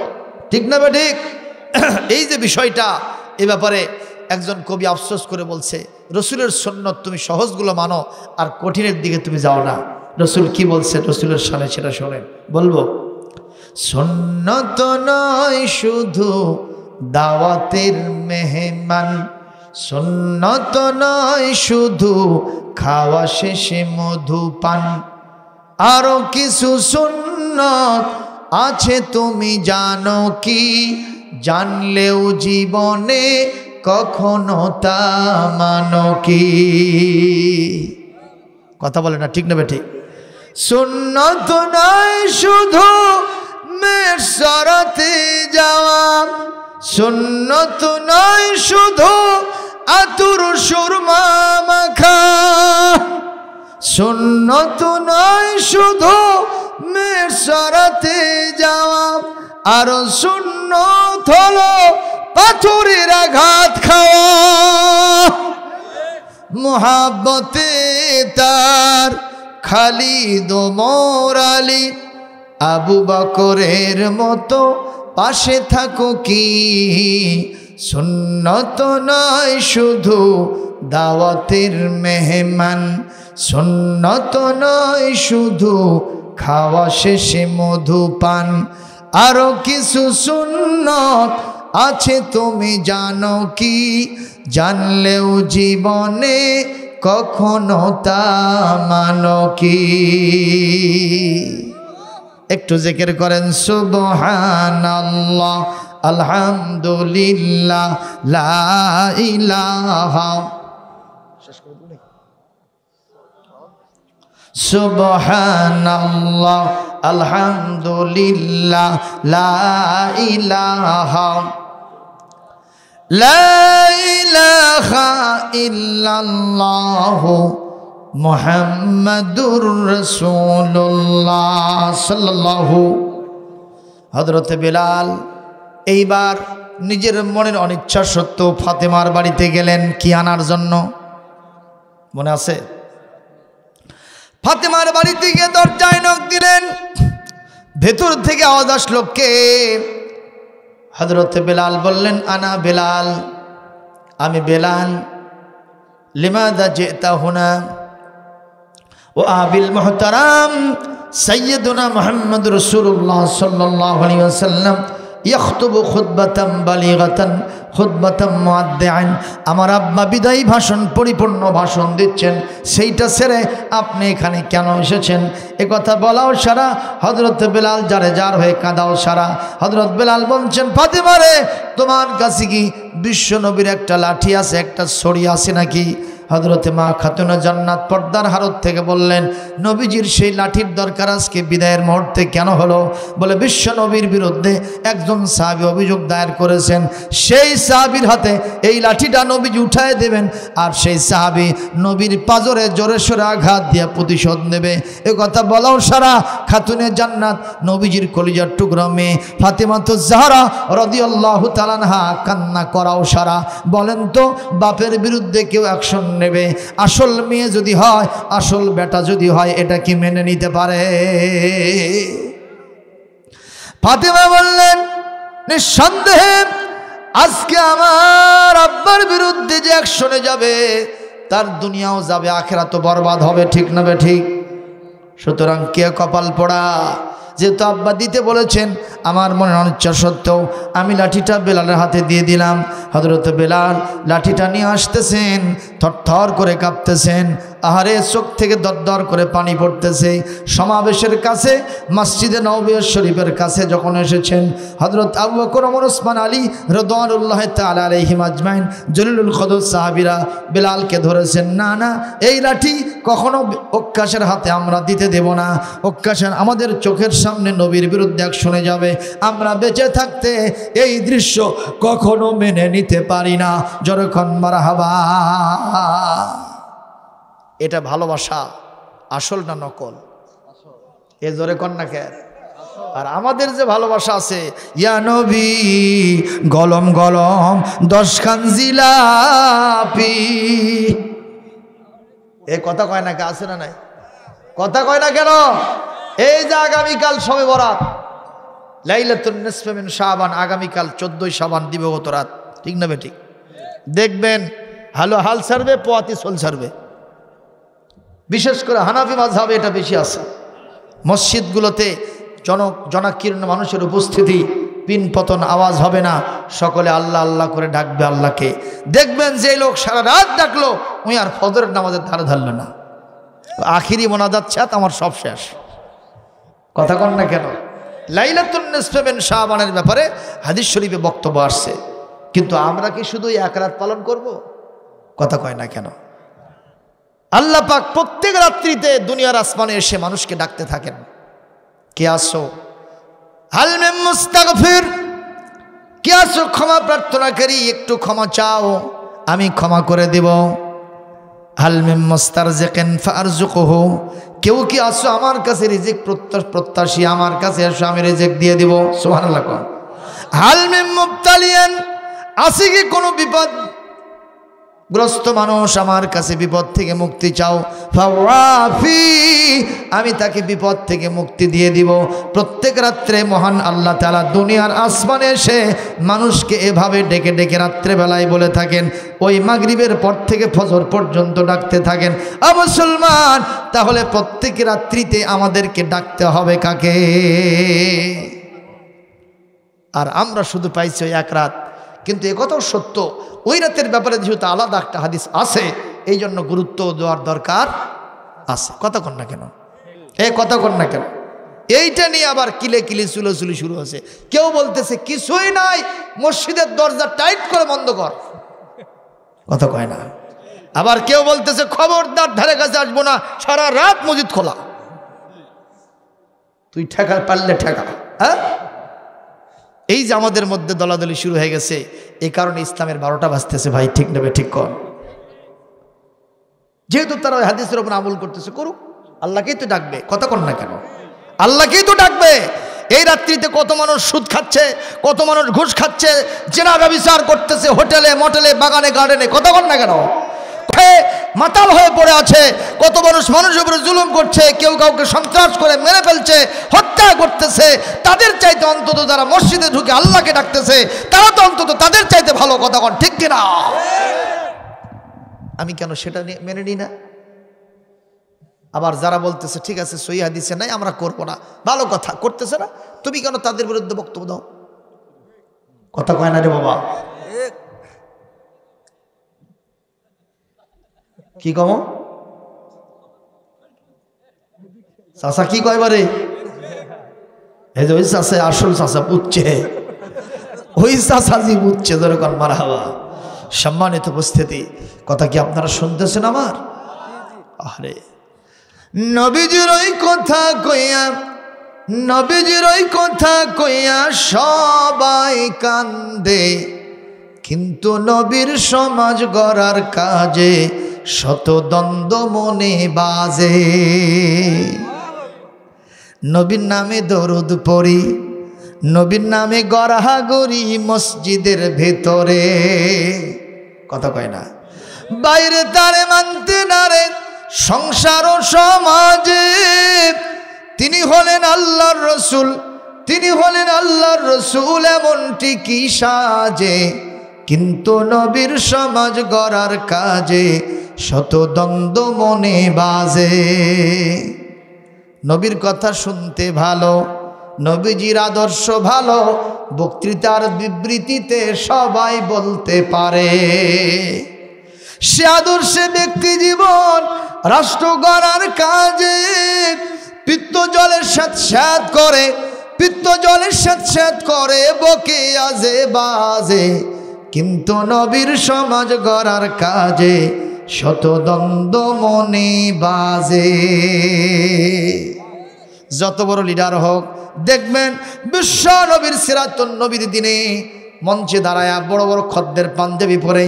ঠিক না ভাই? ঠিক। এই যে বিষয়টা, এ ব্যাপারে একজন কবি আফসোস করে বলছে, রসুলের সুন্নত তুমি সহজগুলো মানো আর কঠিনের দিকে তুমি যাও না। রসুল কি বলছে রসুলের শানে সেটা শোনেন, বলবো। সুন্নত নয় শুধু দাওয়াতের মেহমান, সুন্নত নয় শুধু খাওয়া শেষে মধু পান, আরো কিছু সুন্নত আছে তুমি জানো কি, জানলেও জীবনে কখনো তা মানো কি। কথা বলে না, ঠিক না ঠিক? সুন্নত নয় শুধু মেশরাতে যাওয়া, সুন্নত নয় শুধু আতুর সুরমা মাখা, সুন্নত নয় শুধু মেশরাতে যাওয়া, আর সুন্নত হলো পাথরের আঘাত খাওয়া। মুহাব্বতে তার খালিদ ওমর আলী আবু বকরের মতো পাশে থাকো কি, সুন্নত নয় শুধু দাওয়াতের মেহমান, সুন্নত নয় শুধু খাওয়া শেষে মধু পান, আরো কিছু সুন্নত আছে তুমি জানো কি, জানলেও জীবনে কখনো তা মানো কি। একটু জিকির করেন সুবহানাল্লাহ, আলহামদুলিল্লাহ, লা ইলাহা, সুবহানাল্লাহ, আলহামদুলিল্লাহ, লা ইলাহা, লা ইলাহা ইল্লাল্লাহ, মুহাম্মাদুর রাসূলুল্লাহ সাল্লাল্লাহু। হযরতে বেলাল এইবার নিজের মনের অনিচ্ছা সত্ত্বেও ফাতেমার বাড়িতে গেলেন কি আনার জন্য, মনে আছে? ফাতেমার বাড়িতে গিয়ে দরজায় নক দিলেন, ভেতর থেকে আওয়াজ আসলো কে? হযরতে বেলাল বললেন আনা বেলাল, আমি বেলাল। লিমাযা জিতা হুনা? ও আবিল মুহতারাম সাইয়্যিদুনা মুহাম্মদ রাসূলুল্লাহ সাল্লাল্লাহু আলাইহি ওয়াসাল্লাম ইয়াখতুবু খুতবাতাম বালিগাতান খুতবাতাম মুআদ্দিআন। আমার আব্বা বিদায়ী ভাষণ, পরিপূর্ণ ভাষণ দিচ্ছেন, সেইটা ছেড়ে আপনি এখানে কেন এসেছেন? এ কথা বলাও সারা, হযরত বেলাল যারে যার হয়ে কাঁদাও সারা। হযরত বেলাল বলছেন ফাতেমা রে, তোমার কাছে কি বিশ্ব নবীর একটা লাঠি আছে, একটা ছড়ি আছে নাকি? হযরতে মা খাতুনে জান্নাত পর্দার হারত থেকে বললেন, নবীজির সেই লাঠির দরকার আজকে বিদায়ের মুহূর্তে কেন হলো? বলে বিশ্ব নবীর বিরুদ্ধে একজন সাহাবী অভিযোগ দায়ের করেছেন, সেই সাহাবীর হাতে এই লাঠিটা নবীজি উঠায় দেবেন, আর সেই সাহাবী নবীর পাজরে জোরে সোরে আঘাত দিয়ে প্রতিশোধ নেবে। এ কথা বলাও সারা খাতুনে জান্নাত নবীজির কলিজার টুকরা মেয়ে ফাতেমাতুজ জাহরা রাদিয়াল্লাহু তাআলা আনহা কান্না করাও সারা। বলেন তো, বাপের বিরুদ্ধে কেউ অ্যাকশন নেবে, আসল মেয়ে যদি হয়, আসল বেটা যদি হয়, এটা কি মেনে নিতে পারে? ফাতেমা বললেন নিঃসন্দেহে আজকে আমার আব্বার বিরুদ্ধে যে অ্যাকশনে যাবে, তার দুনিয়াও যাবে, আখিরাতও বরবাদ হবে, ঠিক না বে ঠিক? সুতরাং কে কপাল পোড়া, যেহেতু আব্বা দিতে বলেছেন, আমার মনে অনিচ্ছা সত্ত্বেও আমি লাঠিটা বেলালের হাতে দিয়ে দিলাম। হযরত বেলাল লাঠিটা নিয়ে আসতেছেন, থরথর করে কাঁপতেছেন, আহারে চোখ থেকে দরদর করে পানি পড়তেছে। সমাবেশের কাছে মসজিদে নববী শরীফের কাছে যখন এসেছেন, হযরত আবু বকর, ওমর, ওসমান, আলী রাদিয়াল্লাহু তাআলা আলাইহিম আজমাইন জলিলুল কদর সাহাবীরা বেলালকে ধরেছেন। না না, এই লাঠি কখনো অক্কাশের হাতে আমরা দিতে দেব না। অক্কাশের আমাদের চোখের সামনে নবীর বিরুদ্ধে শুনে যাবে, আমরা বেঁচে থাকতে এই দৃশ্য কখনো মেনে নিতে পারি না। যখন মারহাবা। এটা ভালোবাসা আসল না নকল? এ জোরে কন না কেন? আর আমাদের যে ভালোবাসা আছে, ইয়া নবী গলম গলম 10 খান জিলাপি, এ কথা কয় না কে? আছে না নাই? কথা কয় না কেন? এই যে আগামীকাল শবে বরাত, লাইলাতুন নিসফে মিন শাবান, আগামীকাল 14ই শাবান দিবগত রাত, ঠিক না বেঠিক? দেখবেন হালো হাল ছাড়বে, পোয়াতি সোল ছাড়বে। বিশেষ করে হানাফি মাযহাবে এটা বেশি আছে। মসজিদগুলোতে জনাকীর্ণ মানুষের উপস্থিতি, পিন পতন আওয়াজ হবে না, সকলে আল্লাহ আল্লাহ করে ডাকবে আল্লাহকে। দেখবেন যে লোক সারা রাত ডাকলো, উনি আর ফজরের নামাজের ধারে ধারল না, আখিরি মোনাজাত ছাত আমার সব শেষ। কথা কন না কেন? লাইলাতুন নিসফে মিন শাবানের ব্যাপারে হাদিস শরীফে বক্তব্য আসছে, কিন্তু আমরা কি শুধু এক রাত পালন করব? কথা কয় না কেন? আল্লাহ পাক প্রত্যেক রাত্রিতে দুনিয়ার আসমানে এসে মানুষকে ডাকতে থাকেন, কে আসো? হাল মিন মুস্তাগফির, কে আসো ক্ষমা প্রার্থনাকারী? একটু ক্ষমা চাও, আমি ক্ষমা করে দেব। হাল মিন মুস্তারজিকিন ফারজুকুহু, কেউ কি আসো আমার কাছে রিজিক প্রত্যাশী? আমার কাছে এসো, আমি রিজিক দিয়ে দিব। সুবহানাল্লাহ। হাল মিন মুবতালিয়ান, আছে কি কোনো বিপদগ্রস্ত মানুষ? আমার কাছে বিপদ থেকে মুক্তি চাও, ফাওয়াফি, আমি তাকে বিপদ থেকে মুক্তি দিয়ে দিব। প্রত্যেক রাত্রে মহান আল্লাহ তাআলা দুনিয়ার আসমানে এসে মানুষকে এভাবে ডেকে ডেকে রাত্রেবেলায় বলে থাকেন, ওই মাগরিবের পর থেকে ফজর পর্যন্ত ডাকতে থাকেন। মুসলমান, তাহলে প্রত্যেক রাত্রিতে আমাদেরকে ডাকতে হবে কাকে? আর আমরা শুধু পাইছি ওই এক রাত। কিন্তু একথাও সত্য, ওই রাতের ব্যাপারে যেহেতু আলাদা একটা হাদিস আছে, এই জন্য গুরুত্ব দেওয়ার দরকার আছে। কথা কন না কেন? কথা কন না কেন? এইটা নিয়ে আবার কিলে কিলে চুলোচুলি শুরু হয়েছে। কেউ বলতেছে কিছুই নাই, মসজিদের দরজা টাইট করে বন্ধ কর। কথা কয় না। আবার কেউ বলতেছে খবরদার ধারে কাছে আসবো না, সারা রাত মসজিদ খোলা। তুই ঠেকা পারলে ঠেকা। হ্যাঁ, এই যে আমাদের মধ্যে দলাদলি শুরু হয়ে গেছে, এই কারণে ইসলামের 12টা বাজতেছে। ভাই ঠিক নেবে? ঠিক কর। যেহেতু তারা ওই হাদিসের উপর আমল করতেছে, করুক, আল্লাহকেই তো ডাকবে। কথা কর না কেন? আল্লাহকেই তো ডাকবে। এই রাত্রিতে কত মানুষ সুদ খাচ্ছে, কত মানুষ ঘুষ খাচ্ছে, জেনা ব্যভিচার করতেছে হোটেলে মটেলে বাগানে গার্ডেনে। কথা কর না কেন? মাতাল হয়ে পড়ে আছে, কত মানুষ মানুষের উপরে জুলুম করছে, কেউ কাউকে সন্ত্রাস করে মেরে ফেলছে, হত্যা করতেছে। তাদের চাইতে অন্তত যারা মসজিদে ঢুকে আল্লাহকে ডাকতেছে, তারা তো অন্তত তাদের চাইতে ভালো। কথা কন ঠিক কিনা? আমি কেন সেটা মেনে নিই না? আবার যারা বলতেছে ঠিক আছে সহি হাদিসে নাই, আমরা করবো না, ভালো কথা, করতেছে না, তুমি কেন তাদের বিরুদ্ধে বক্তব্য দাও? কথা কয় না রে বাবা? কি কম চাষা কি কয় বারে? এই যে ওই চাষে আসল চাষা বুঝছে, ওই চাষাজি বুঝছে। যেরকম মারহাবা। সম্মানিত উপস্থিতি, কথা কি আপনারা শুনতেছেন আমার? আরে নবীজির ওই কথা কইয়া, নবীজির ওই কথা কইয়া সবাই কান্দে, কিন্তু নবীর সমাজ গড়ার কাজে শত দ্বন্দ্ব মনে বাজে। নবীর নামে দরুদ পড়ি, নবীর নামে গড়াগড়ি মসজিদের ভেতরে। কথা কয় না? বাইরে তারে মানতে না রে সংসার ও সমাজে। তিনি হলেন আল্লাহর রসুল, তিনি হলেন আল্লাহর রসুল, এমনটি কি সাজে, কিন্তু নবীর সমাজ গড়ার কাজে শত দ্বন্দ্ব মনে বাজে। নবীর কথা শুনতে ভালো, নবীজির আদর্শ ভালো, বক্তৃতার বিবৃতিতে সবাই বলতে পারে। সে আদর্শে ব্যক্তি জীবন রাষ্ট্র গড়ার কাজে পিত্ত জলের স্যাঁত করে, পিত্ত জলের স্যাঁত করে বকে আজে বাজে, কিন্তু নবীর সমাজ গড়ার কাজে শত দ্বন্দ্ব মনে বাজে। যত বড় লিডার হোক দেখবেন বিশ্ব নবীর সিরাতুন নবীর দিনে মঞ্চে দাঁড়ায়া বড় বড় খদ্দের পাঞ্জাবি পরে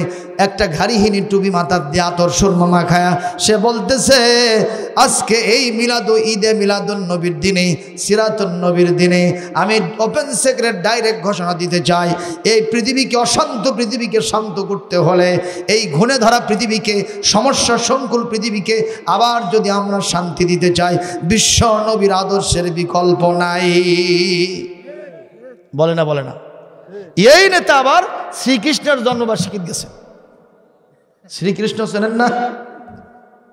একটা ঘাড়িহীনি টুপি মাথার দিয়ে আতর সুরমা মাখায়া সে বলতেছে আজকে এই ঈদে মিলাদুন নবীর দিনে, সিরাতুন নবীর দিনে আমি ওপেন সিক্রেট ডাইরেক্ট ঘোষণা দিতে চাই, এই পৃথিবীকে অশান্ত পৃথিবীকে শান্ত করতে হলে, এই ঘুণে ধরা পৃথিবীকে, সমস্যা সংকুল পৃথিবীকে আবার যদি আমরা শান্তি দিতে চাই, বিশ্ব নবীর আদর্শের বিকল্প নাই। বলে না বলে না? এই নেতা আবার শ্রীকৃষ্ণের জন্মবার্ষিকী গেছে। শ্রীকৃষ্ণ চেনেন না?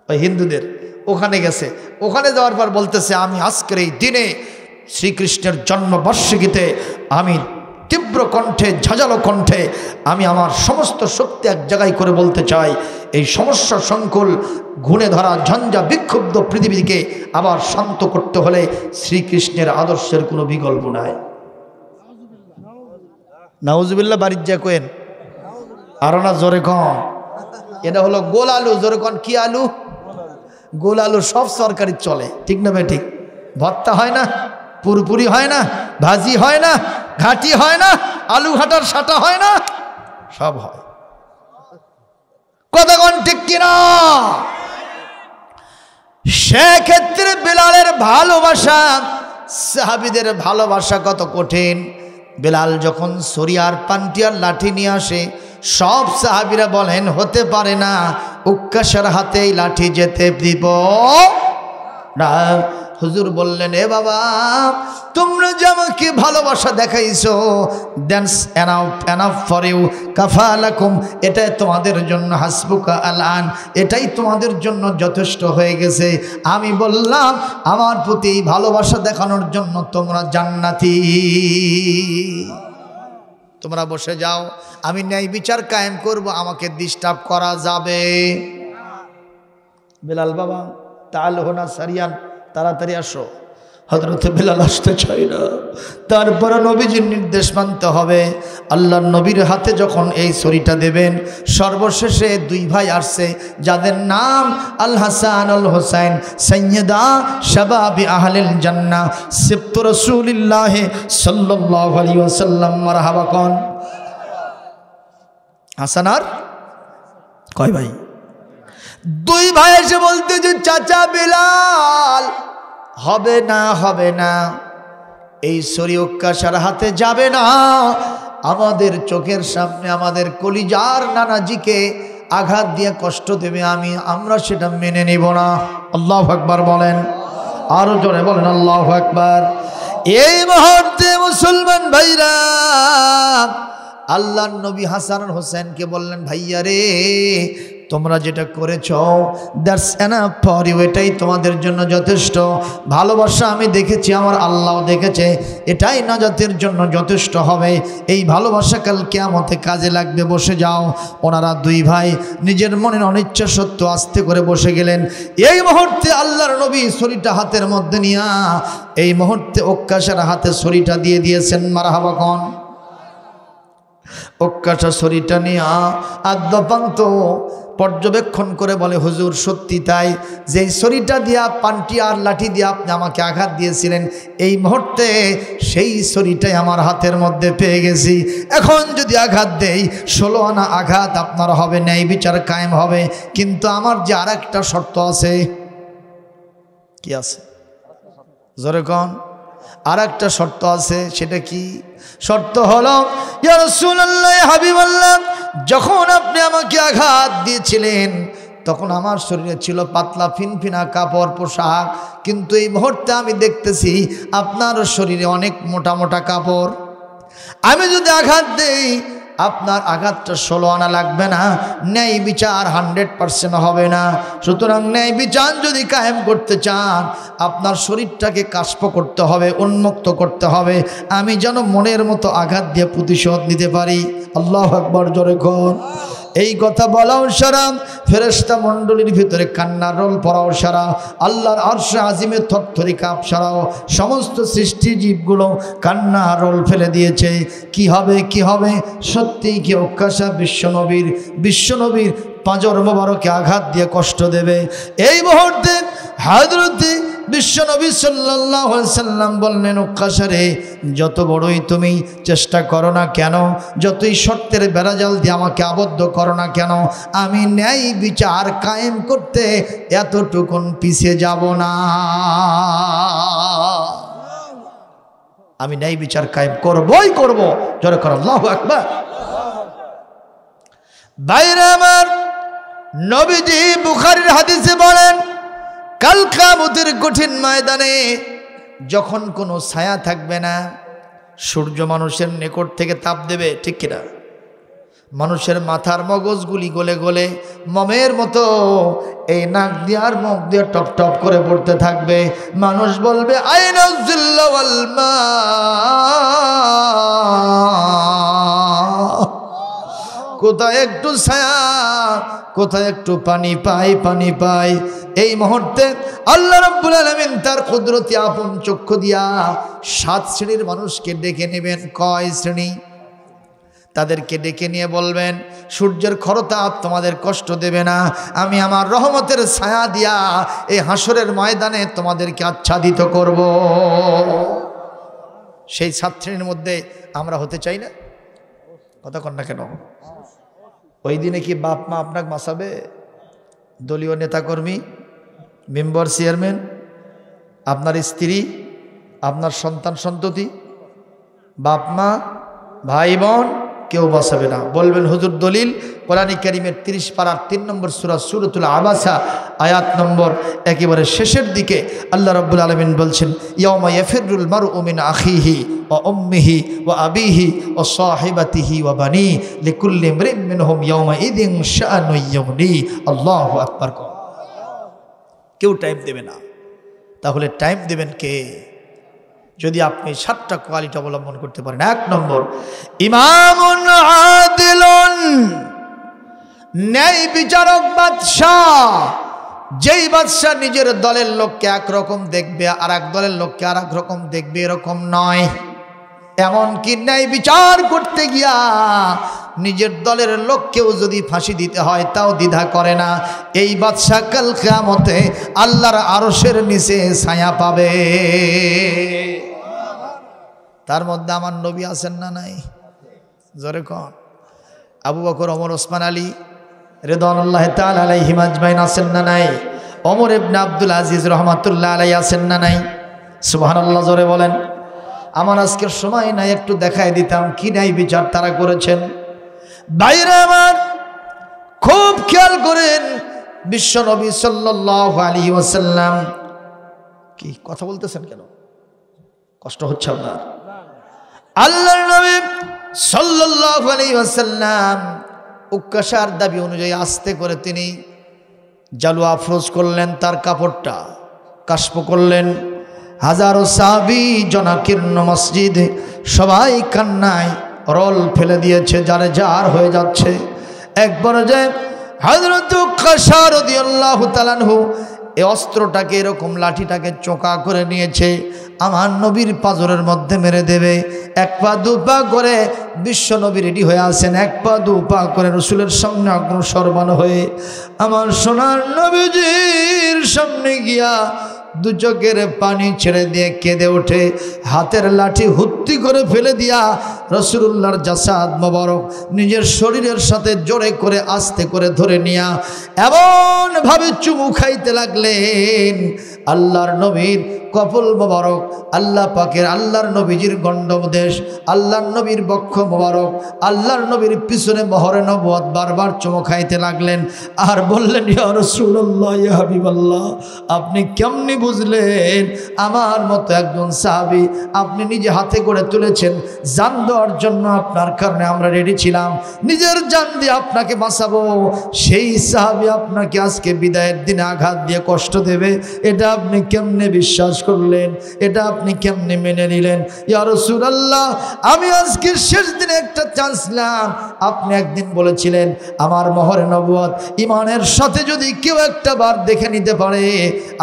ওই হিন্দুদের ওখানে গেছে, ওখানে যাওয়ার পর বলতেছে আমি আজকের এই দিনে শ্রীকৃষ্ণের জন্মবার্ষিকীতে আমি তীব্র কণ্ঠে, ঝাঁঝালো কণ্ঠে আমি আমার সমস্ত শক্তি এক জায়গায় করে বলতে চাই, এই সমস্যা সংকুল ঘুণে ধরা ঝঞ্ঝা বিক্ষুব্ধ পৃথিবীকে আবার শান্ত করতে হলে শ্রীকৃষ্ণের আদর্শের কোনো বিকল্প নাই। নাউজুবিল্লাহ বাড়ির যা কোয়েন আর না জোরে কন। এটা হলো গোল আলু। জোরে কন কি আলু? গোল আলু সব সরকারি চলে, ঠিক না ভাই? ঠিক। ভর্তা হয় না, পুরপুরি হয় না, ভাজি হয় না, ঘাটি হয় না, আলু ঘাটার সাটা হয় না, সব হয়। কতক্ষণ ঠিক কিনা? সেক্ষেত্রে বেলালের ভালোবাসা, সাহাবীদের ভালোবাসা কত কঠিন। বেলাল যখন সরিয়ার পান্টিয়ার লাঠি নিয়ে আসে, সব সাহাবীরা বলেন হতে পারে না, উক্কাশার হাতেই লাঠি যেতে দিব না। হুজুর বললেন এ বাবা, তোমরা যে আমাকে ভালোবাসা দেখাইছো, দ্যাটস এনাফ ফর ইউ, কাফালাকুম, এটাই তোমাদের জন্য, হাসবুকা আলান, এটাই তোমাদের জন্য যথেষ্ট হয়ে গেছে। আমি বললাম আমার প্রতি ভালোবাসা দেখানোর জন্য তোমরা জান্নাতি, তোমরা বসে যাও, আমি ন্যায় বিচার কায়েম করব, আমাকে ডিস্টার্ব করা যাবে। বেলাল বাবা তাল হোনা সারিয়ান, তাড়াতাড়ি আসো। হযরত বেলাল আসতে চাই না, তারপরে নবীজির নির্দেশ মানতে হবে। আল্লাহর নবীর হাতে যখন এই ছড়িটা দেবেন, সর্বশেষে দুই ভাই আসছে যাদের নাম আল হাসান আল হোসাইন, সাইয়্যিদা শাবাবি আহলিল জান্নাহ, সিবতু রাসূলিল্লাহ সাল্লাল্লাহু আলাইহি ওয়াসাল্লাম। মারহাবা কোন? হাসান আর কয় ভাই? দুই ভাই এসে বলতে যে চাচা বেলাল, হবে না, হবে না, এই ছড়ি উক্কাশার হাতে যাবে না, আমাদের চোখের সামনে আমাদের কলিজার নানাজিকে আঘাত দিয়ে কষ্ট দেবে, আমরা সেটা মেনে নিব না। আল্লাহু আকবার বলেন, আরো জোরে বলেন আল্লাহু আকবার। এই মুহূর্তে মুসলমান ভাইরা আল্লাহর নবী হাসান হোসেনকে বললেন, ভাইয়া রে, তোমরা যেটা করেছো দ্যাটস এনাফ ফর ইউ, এটাই তোমাদের জন্য যথেষ্ট। ভালোবাসা আমি দেখেছি, আমার আল্লাহ দেখেছে, এটাই নাজাতের জন্য যথেষ্ট হবে। এই ভালোবাসা কাল কিয়ামতে কাজে লাগবে, বসে যাও। ওনারা দুই ভাই নিজের মনের অনিচ্ছা সত্য আস্তে করে বসে গেলেন। এই মুহূর্তে আল্লাহর নবী ছড়িটা হাতের মধ্যে নিয়া এই মুহূর্তে উক্কাশার হাতে ছড়িটা দিয়ে দিয়েছেন। মারহাবা কোন? উক্কাশা ছড়িটা নিয়া আদ্যপান্ত পর্যবেক্ষণ করে বলে, হুজুর সত্যি তাই, যেই ছড়িটা দিয়া পান্টি আর লাঠি দিয়ে আপনি আমাকে আঘাত দিয়েছিলেন, এই মুহূর্তে সেই ছড়িটাই আমার হাতের মধ্যে পেয়ে গেছি। এখন যদি আঘাত দেই 16 আনা আঘাত আপনার হবে, ন্যায় বিচার কায়েম হবে। কিন্তু আমার যে আর একটা শর্ত আছে। কি আছে? জোরে কোন? আর একটা শর্ত আছে। সেটা কি? শর্ত হলো, ইয়া রাসূলুল্লাহ, হাবিবাল্লাহ, যখন আপনি আমাকে আঘাত দিয়েছিলেন তখন আমার শরীরে ছিল পাতলা ফিনফিনা কাপড় পোশাক, কিন্তু এই মুহূর্তে আমি দেখতেছি আপনার শরীরে অনেক মোটা মোটা কাপড়। আমি যদি আঘাত দেই আপনার আঘাতটা 16 আনা লাগবে না, ন্যায় বিচার 100% হবে না। সুতরাং ন্যায় বিচার যদি কায়েম করতে চান আপনার শরীরটাকে কাস্প করতে হবে, উন্মুক্ত করতে হবে, আমি যেন মনের মতো আঘাত দিয়ে প্রতিশোধ নিতে পারি। আল্লাহু আকবার, জোরে কোন। এই কথা বলাও সারা, ফেরেশতা মণ্ডলীর ভিতরে কান্নার রোল পড়াও সারা, আল্লাহর আরশে আজিমে থরথরি কাঁপ সারাও, সমস্ত সৃষ্টি জীবগুলো কান্নার রোল ফেলে দিয়েছে। কি হবে কি হবে, সত্যিই কি উকাশা বিশ্বনবীর পাঁজর মোবারকে আঘাত দিয়ে কষ্ট দেবে? এই মুহূর্তে হযরত বিশ্বনবী সাল্লাল্লাহু আলাইহি সাল্লাম বললেন, উকাশারে যত বড়ই তুমি চেষ্টা করো না কেন, যতই শর্তের বেড়াজাল দিয়ে আমাকে আবদ্ধ করো না কেন, আমি ন্যায় বিচার কায়েম করতে এতটুকুন পিছিয়ে যাব না। আমি ন্যায় বিচার কায়েম করবই করব। জোরে কর আল্লাহু আকবার। ভাইরা আমার, নবীজি বুখারীর হাদিসে বলেন, কাল কিয়ামতের কঠিন ময়দানে যখন কোনো ছায়া থাকবে না, সূর্য মানুষের নিকট থেকে তাপ দেবে, ঠিক কিনা? মানুষের মাথার মগজগুলি গলে গলে মমের মতো এই নাক দিয়ে আর মুখ দিয়ে টপ টপ করে পড়তে থাকবে। মানুষ বলবে, আইনা যিল্লা ওয়াল মা, কোথায় একটু ছায়া, কোথায় একটু পানি পাই। এই মুহূর্তে আল্লাহ রাব্বুল আলামিন তার কুদরতি আপন চক্ষু দিয়া 7 শ্রেণীর মানুষকে ডেকে নেবেন। কয় শ্রেণী? তাদেরকে ডেকে নিয়ে বলবেন, সূর্যের খরতাপ তোমাদের কষ্ট দেবে না, আমি আমার রহমতের ছায়া দিয়া এই হাসরের ময়দানে তোমাদেরকে আচ্ছাদিত করব। সেই 7 শ্রেণীর মধ্যে আমরা হতে চাই না? কথা কন না কেন? ওই দিনে কি বাপ মা আপনাকে বাঁচাবে? দলীয় নেতাকর্মী, মেম্বার, চেয়ারম্যান, আপনার স্ত্রী, আপনার সন্তান সন্ততি, বাপ মা, ভাই বোন, কেউ বাঁচাবে না। বলবেন হুজুর দলিল? কোরআনে কারীমের 30 পারার 3 নম্বর সূরা সূরাতুল আবাসা আয়াত নম্বর একেবারে শেষের দিকে আল্লাহ রাব্বুল আলামিন বলছেন, ইয়াউমা ইয়াফিরুল মারউ মিন আখিহি ওয়া উম্মিহি ওয়া আবিহি ওয়া সাহিবাতিহি ওয়া বানি লিকুল্লি ইমরিন মিনহুম ইয়াউমা ইযিন শাআনু ইয়ুগনি। আল্লাহু আকবার। কেউ টাইম দেবে না। তাহলে টাইম দেবেন কে? যদি আপনি 7টা কোয়ালিটি অবলম্বন করতে পারেন। 1 নম্বর, ইমামুন আদিলুন, ন্যায় বিচারক বাদশাহ। যেই বাদশাহ নিজের দলের লোককে একরকম দেখবে আর এক দলের লোককে আর এক রকম দেখবে, এরকম নয়। এমনকি ন্যায় বিচার করতে গিয়া নিজের দলের লোককেও যদি ফাঁসি দিতে হয় তাও দ্বিধা করে না। এই বাদশাহ কাল কিয়ামতে আল্লাহর আরশের নিচে ছায়া পাবে। তার মধ্যে আমার নবী আছেন না নাই? জোরে কোন। আবু বকর, ওমর, ওসমান আলী রিদওয়ানুল্লাহি তাআলা আলাইহিম আজমাইন আছেন না নাই? ওমর ইবনে আব্দুল আজিজ রাহমাতুল্লাহ আলাইহি আছেন না নাই? সুবহানাল্লাহ, জোরে বলেন। আমার আজকের সময় নাই, একটু দেখাই দিতাম কি ন্যায় বিচার তারা করেছেন। ভাইরা আমার, খুব খেয়াল করেন, বিশ্ব নবী সাল্লাল্লাহু আলাইহি ওয়াসাল্লাম। কি কথা বলতেছেন কেন? কষ্ট হচ্ছে আপনার? আল্লাহর নবী সাল্লাল্লাহু আলাইহি ওয়াসাল্লাম উকাশার দাবি অনুযায়ী আস্তে করে তিনি জালু আফরোজ করলেন, তার কাপড়টা কাশপ করলেন। হাজারো সাহাবী জনাকীর্ণ মসজিদে সবাই কান্নায় রোল ফেলে দিয়েছে, যারে যার হয়ে যাচ্ছে। একবার যে হযরত উকাশা রাদিয়াল্লাহু তাআলা আনহু এই অস্ত্রটাকে, এরকম লাঠিটাকে চোকা করে নিয়েছে, আমার নবীর পাজরের মধ্যে মেরে দেবে। 1 পা 2 পা করে বিশ্ব নবী রেডি হয়ে আসেন, 1 পা 2 পা করে রসুলের সামনে অগ্রসরমান হয়ে আমার সোনার নবীজির সামনে গিয়া 2 চোখের পানি ছেড়ে দিয়ে কেঁদে ওঠে, হাতের লাঠি হুত্তি করে ফেলে দিয়া রাসূলুল্লাহর জাসাদ মোবারক নিজের শরীরের সাথে জোরে করে আস্তে করে ধরে নিয়া এমনভাবে চুমু খাইতে লাগলেন, আল্লাহর নবীর কপাল মোবারক, আল্লাহ পাকের আল্লাহর নবীজির গণ্ডদেশ, আল্লাহর নবীর বক্ষ মোবারক, আল্লাহর নবীর পিছনে মোহরে নবুয়ত বারবার চুমো খাইতে লাগলেন আর বললেন, ইয়া রাসূলুল্লাহ, ইয়া হাবিবাল্লাহ, আপনি কেমনি বুঝলেন আমার মতো একজন সাহাবী আপনি নিজে হাতে করে তুলেছেন? জান দেওয়ার জন্য আপনার কারণে আমরা রেডি ছিলাম, নিজের জান দিয়ে আপনাকে বাঁচাবো, সেই সাহাবী আপনাকে আজকে বিদায়ের দিনে আঘাত দিয়ে কষ্ট দেবে, এটা আপনি কেমনে বিশ্বাস করলেন? এটা আপনি কেমনে মেনে নিলেন? ইয়া রাসূলুল্লাহ, আমি আজকে শেষ দিনে একটা চান্স নিলাম। আপনি একদিন বলেছিলেন আমার মোহরে নবুয়ত ঈমানের সাথে যদি কেউ একটা বার দেখে নিতে পারে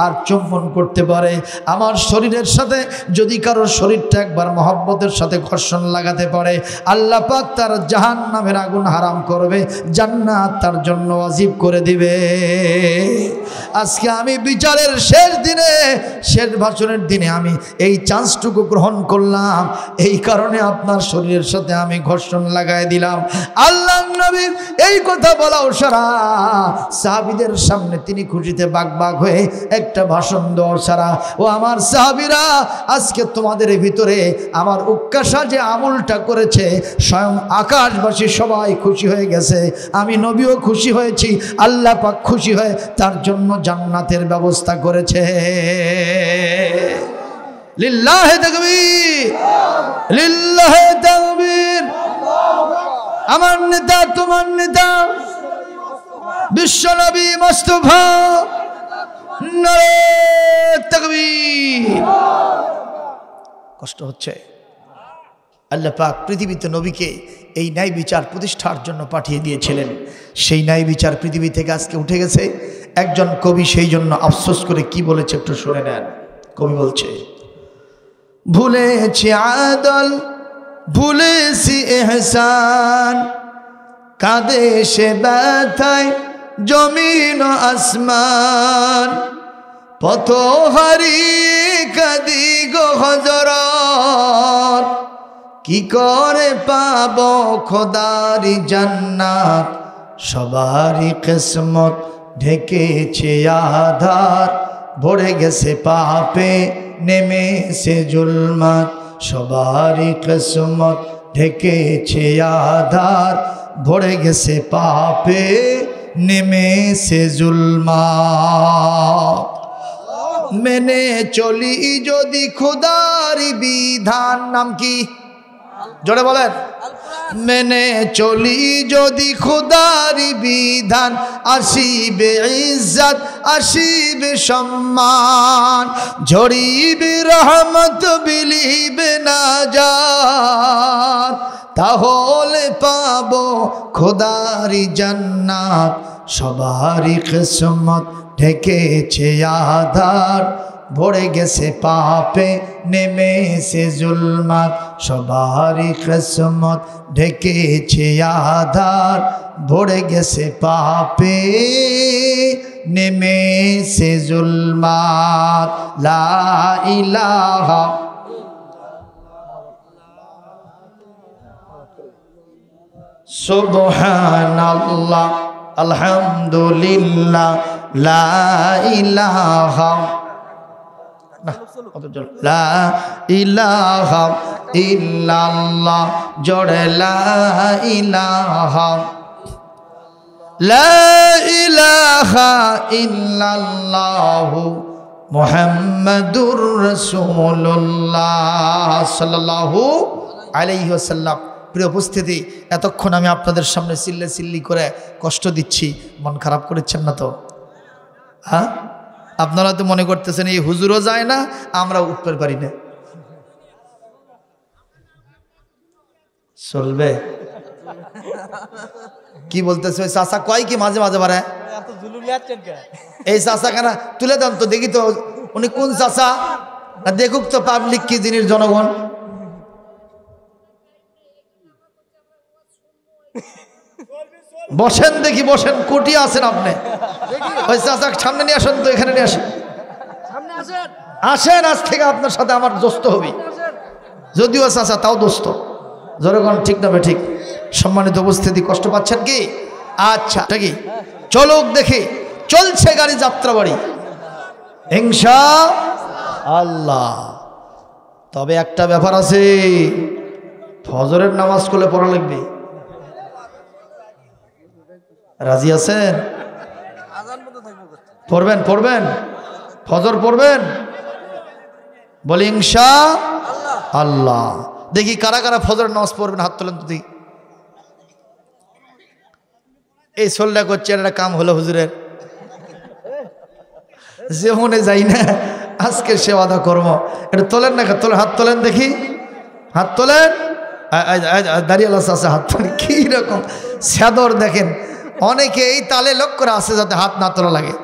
আর চুম্বন করতে পারে, আমার শরীরের সাথে যদি কারোর শরীরটা একবার মহব্বতের সাথে ঘর্ষণ লাগাতে পারে, আল্লাহ পাক তার জাহান্নামের আগুন হারাম করবে, জান্নাত তার জন্য ওয়াজিব করে দিবে। আজকে আমি বিচারের শেষ দিনে, শেষ ভাষণের দিনে আমি এই চান্সটুকু গ্রহণ করলাম, এই কারণে আপনার শরীরের সাথে আমি ঘর্ষণ লাগাই দিলাম। আল্লাহ নবীর এই কথা বলা সারা সাহাবীদের সামনে তিনি খুশিতে বাগবাগ হয়ে একটা ভাষণ দেওয়া সারা, ও আমার সাহাবীরা, আজকে তোমাদের ভিতরে আমার উক্কাশা যে আমলটা করেছে স্বয়ং আকাশবাসী সবাই খুশি হয়ে গেছে, আমি নবীও খুশি হয়েছি, আল্লাহ পাক খুশি হয়ে তার জন্য জান্নাতের ব্যবস্থা করেছে। লিল্লাহি তাকবীর, লিল্লাহি তাকবীর। আমার নেতা, তোমার নেতা বিশ্বনবী মুস্তাফা, নারে তাকবীর। কষ্ট হচ্ছে। আল্লাহ পাক পৃথিবীতে নবীকে এই ন্যায় বিচার প্রতিষ্ঠার জন্য পাঠিয়ে দিয়েছিলেন, সেই ন্যায় বিচার পৃথিবী থেকে আজকে উঠে গেছে। একজন কবি সেই জন্য আফসোস করে কি বলেছে একটু শুনে নেন। কবি বলছে, ভুলেছি আদল, ভুলেছি ইহসান, কাঁদে সে ব্যথায় জমিন ও আসমান, পথ হারিয়ে কাঁদি গো হযরত, কি করে পাব খোদারি জান্নাত, সবারই কিসমত ঢেকেছে আধার, ভরে গেছে পাপে নেমেছে জুলমাত, সবারই কিসমত ঢেকেছে আধার, ভরে গেছে পাপে নেমেছে জুলমাত। মেনে চলি যদি খোদারি বিধান, নাম কি জোরে বলেন, মেনে চলি যদি খোদারি বিধান, আসিবে ইজ্জত আসিবে সম্মান, ঝরিবে রহমত বিলিবে নাজাত, তাহলে পাবো খোদারি জান্নাত, সবারই কিসমত ঢেকেছে আধার, ভরে গেছে পাপে নেমেছে জুলমাত, সবারই কিসমত ঢেকেছে আধার, ভরে গেছে পাপে নেমেছে জুলমাত। লা ইলাহা সুবহানাল্লাহ আলহামদুলিল্লাহ লা ইলাহা লা ইলাহা ইল্লাল্লাহ, জোরে লা ইলাহা, লা ইলাহা ইল্লাল্লাহ মুহাম্মাদুর রাসূলুল্লাহ সাল্লাল্লাহু আলাইহি ওয়াসাল্লাম। প্রিয় উপস্থিতি, এতক্ষণ আমি আপনাদের সামনে চিল্লি করে কষ্ট দিচ্ছি, মন খারাপ করেছেন না তো? হ্যাঁ, আপনারা তো মনে করতেছেন এই হুজুরও যায় না, আমরা উঠতে পারি না। চলবে? কি বলতেছে ওই চাচা? কয় কি মাঝে মাঝে বারে এই চাচা কেনা তুলে দেন তো দেখি তো, উনি কোন চাচা, দেখুক তো পাবলিক কি জিনিস, জনগণ। বসেন দেখি, বসেন, কোটি আছেন আপনি, ওই চাচা সামনে নিয়ে আসেন তো, এখানে নিয়ে আসেন, আসেন, আজ থেকে আপনার সাথে আমার দোস্ত হবে, যদিও চাচা তাও দোস্ত। জনগণ ঠিক না ঠিক? সম্মানিত উপস্থিতি, কষ্ট পাচ্ছেন কি? আচ্ছা কি চলুক দেখি, চলছে গাড়ি যাত্রা বাড়ি ইনশা আল্লাহ। তবে একটা ব্যাপার আছে, ফজরের নামাজ করলে পড়া লাগবে। রাজি আছেন? পড়বেন পড়বেন, ফজর পড়বেন, বলি ইনশাআল্লাহ। দেখি কারা কারা ফজরের নামাজ পড়বেন, হাত তোলেন তো দেখি। এই সোলটা করছে, একটা কাম হলো হুজুরের, যে মনে যাই না আজকে সেবাদা কর্ম। এটা তোলেন না, তোলেন, হাত তোলেন দেখি, হাত তোলেন। দাঁড়িয়ে আছে, হাত তোলেন। কি রকম স্যাদর দেখেন, অনেকে এই তালে লক্ষ্য করে আসে যাতে হাত না তোলা লাগে।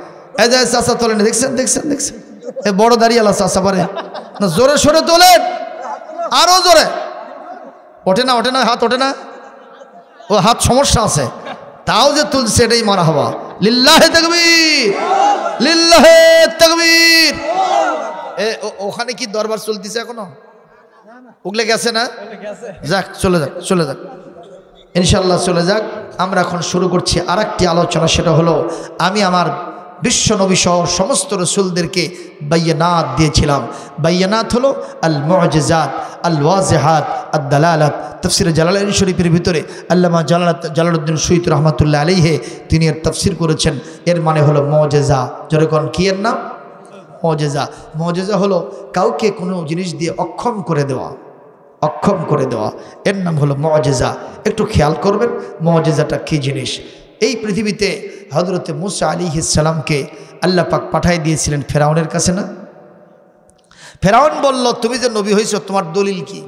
এই যে চাষা তোলেন, দেখছেন দেখছেন দেখছেন, এ বড় দাঁড়িয়ে চাষা পারে না, জোরে সোরে তোলেন, আরো জোরে। ওঠে না, ওঠে না, হাত ওঠে না, ও হাত সমস্যা আছে, তাও যে তুলছে এটাই মারা হওয়া। লিল্লাহে তাকবীর, লিল্লাহে তাকবীর। ওখানে কি দরবার চলতেছে এখনো? উগলে গেছে না? যাক, চলে যাক, চলে যাক, ইনশাল্লাহ চলে যাক। আমরা এখন শুরু করছি আরেকটি আলোচনা, সেটা হলো আমি আমার বিশ্ব নবী সহ সমস্ত রসুলদেরকে বাইয়ানাত দিয়েছিলাম। বাইয়ানাত হলো আল মুআজিজাত, আল ওয়াজিহাত, আদ দালালাত। তাফসিরে জালালাইন শরীফের ভিতরে আল্লামা জালালউদ্দিন সুয়ুতী রহমাতুল্লাহ আলাইহি তিনি এর তাফসির করেছেন। এর মানে হলো মুআজিজা। যেরকম কি এর নাম? মুআজিজা। মুআজিজা হলো কাউকে কোনো জিনিস দিয়ে অক্ষম করে দেওয়া, অক্ষম করে দেওয়া, এর নাম হলো মুআজিজা। একটু খেয়াল করবেন মুআজিজাটা কী জিনিস। এই পৃথিবীতে হযরতে মূসা আলাইহিস সালামকে আল্লাহ পাক পাঠিয়ে দিয়েছিলেন ফেরাউনের কাছে না? ফেরাউন বলল, তুমি যে নবী হয়েছো তোমার দলিল কি?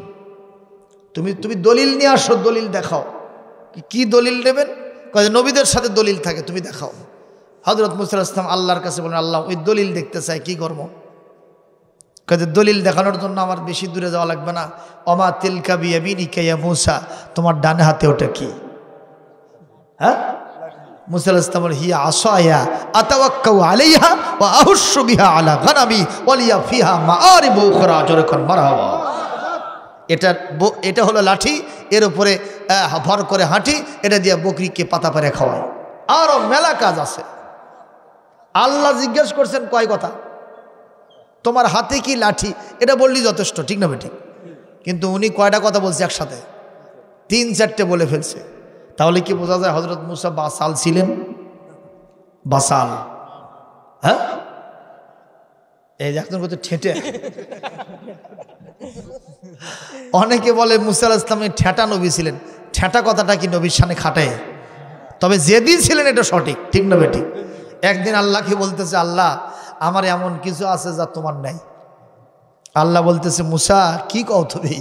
তুমি দলিল নিয়ে আসো, দলিল দেখাও। কি দলিল নেবেন? কয় নবীদের সাথে দলিল থাকে, তুমি দেখাও। হযরত মূসা আলাইহিস সালাম আল্লাহর কাছে বলেন, আল্লাহ ওই দলিল দেখতে চাই, কি করবো? কয় দলিল দেখানোর জন্য আমার বেশি দূরে যাওয়া লাগবে না। ওমা তিলকা বিয়ামিনিকা ইয়া মূসা, তোমার ডানে হাতে ওটা কি? হ্যাঁ, মূসা আলাইহিস সালাম বলেন, হিয়া আসায়া আতাওয়াক্কাউ আলাইহা ওয়া আহুশু বিহা আলা গানামি ওয়া লিয়া ফিহা মাআরিবু উখরা। যখন মারহাবা, এটা হলো লাঠি, এর উপরে ভর করে হাঁটি, এটা দিয়ে বকরিকে পাতা পারে খাওয়ায়। আরও মেলা কাজ আছে। আল্লাহ জিজ্ঞেস করছেন কয় কথা? তোমার হাতে কি লাঠি, এটা বললি যথেষ্ট, ঠিক না বেঠিক? কিন্তু উনি কয়টা কথা বলছে একসাথে? 3-4টে বলে ফেলছে। তাহলে কি বোঝা যায় হযরত মূসা বাসাল ছিলেন? বাসাল, হ্যাঁ। এই যে একজন করতে ঠেটে, অনেকে বলে মূসা আলাইহিস সালাম ঠেটা নবী ছিলেন। ঠেটা কথাটা কি নবীর সামনে খাটায়? তবে যেদিন ছিলেন এটা সঠিক, ঠিক না বেঠিক? একদিন আল্লাহকে বলতেছে, আল্লাহ আমার এমন কিছু আছে যা তোমার নাই। আল্লাহ বলতেছে, মূসা কি কও তুমি?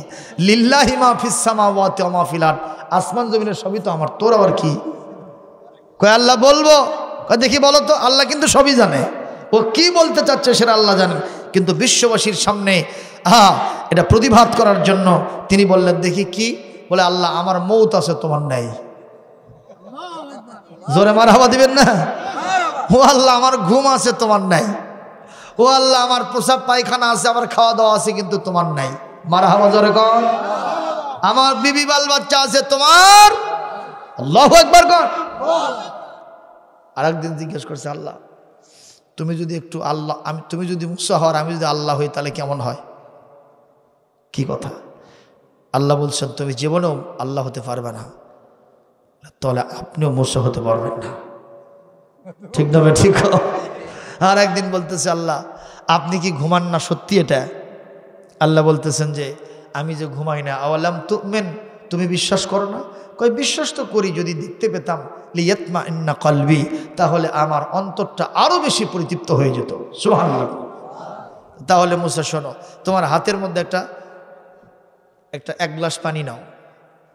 লিল্লাহি মা ফিস সামাওয়াতি ওয়া মা ফিল আরদ, আসমান জমিনের সবই তো আমার, তোর আবার কি? কয় আল্লাহ বলবো। কয় দেখি বলো তো। আল্লাহ কিন্তু সবই জানে, ও কি বলতে চাচ্ছে সেটা আল্লাহ জানেন। কিন্তু বিশ্ববাসীর সামনে এটা প্রতিবাদ করার জন্য তিনি বললেন, দেখি কি? বলে আল্লাহ আমার মৌত আছে, তোমার নাই। জোরে মারহাবা দিবেন না? ও আল্লাহ আমার ঘুম আছে, তোমার নাই। ও আল্লাহ আমার প্রসাব পায়খানা আছে, আমার খাওয়া দাওয়া আছে, কিন্তু তোমার নাই। মারহাবা জোরে কর। আমার বিবি বাল বাচ্চা আছে, তোমার। আল্লাহু আকবার কর। আরেকদিন জিজ্ঞেস করছে, আল্লাহ তুমি যদি একটু আল্লাহ, তুমি যদি মূসা হও, আমি যদি আল্লাহ হই, তাহলে কেমন হয়? কি কথা? আল্লাহ বলছেন, তুমি জীবনেও আল্লাহ হতে পারবে না, তাহলে আপনিও মূসা হতে পারবেন না, ঠিক না? ঠিক। আর একদিন বলতেছে, আল্লাহ আপনি কি ঘুমান না? সত্যি এটা? আল্লাহ বলতেছেন যে আমি যে ঘুমাই না। আওয়ালাম তুমিন, তুমি বিশ্বাস করো না? কই বিশ্বাস তো করি, যদি দেখতে পেতাম লিয়াতমাইন্না কলবি, তাহলে আমার অন্তরটা আরো বেশি পরিতৃপ্ত হয়ে যেত। সুবহানাল্লাহ। তাহলে মূসা শোনো, তোমার হাতের মধ্যে এক গ্লাস পানি নাও,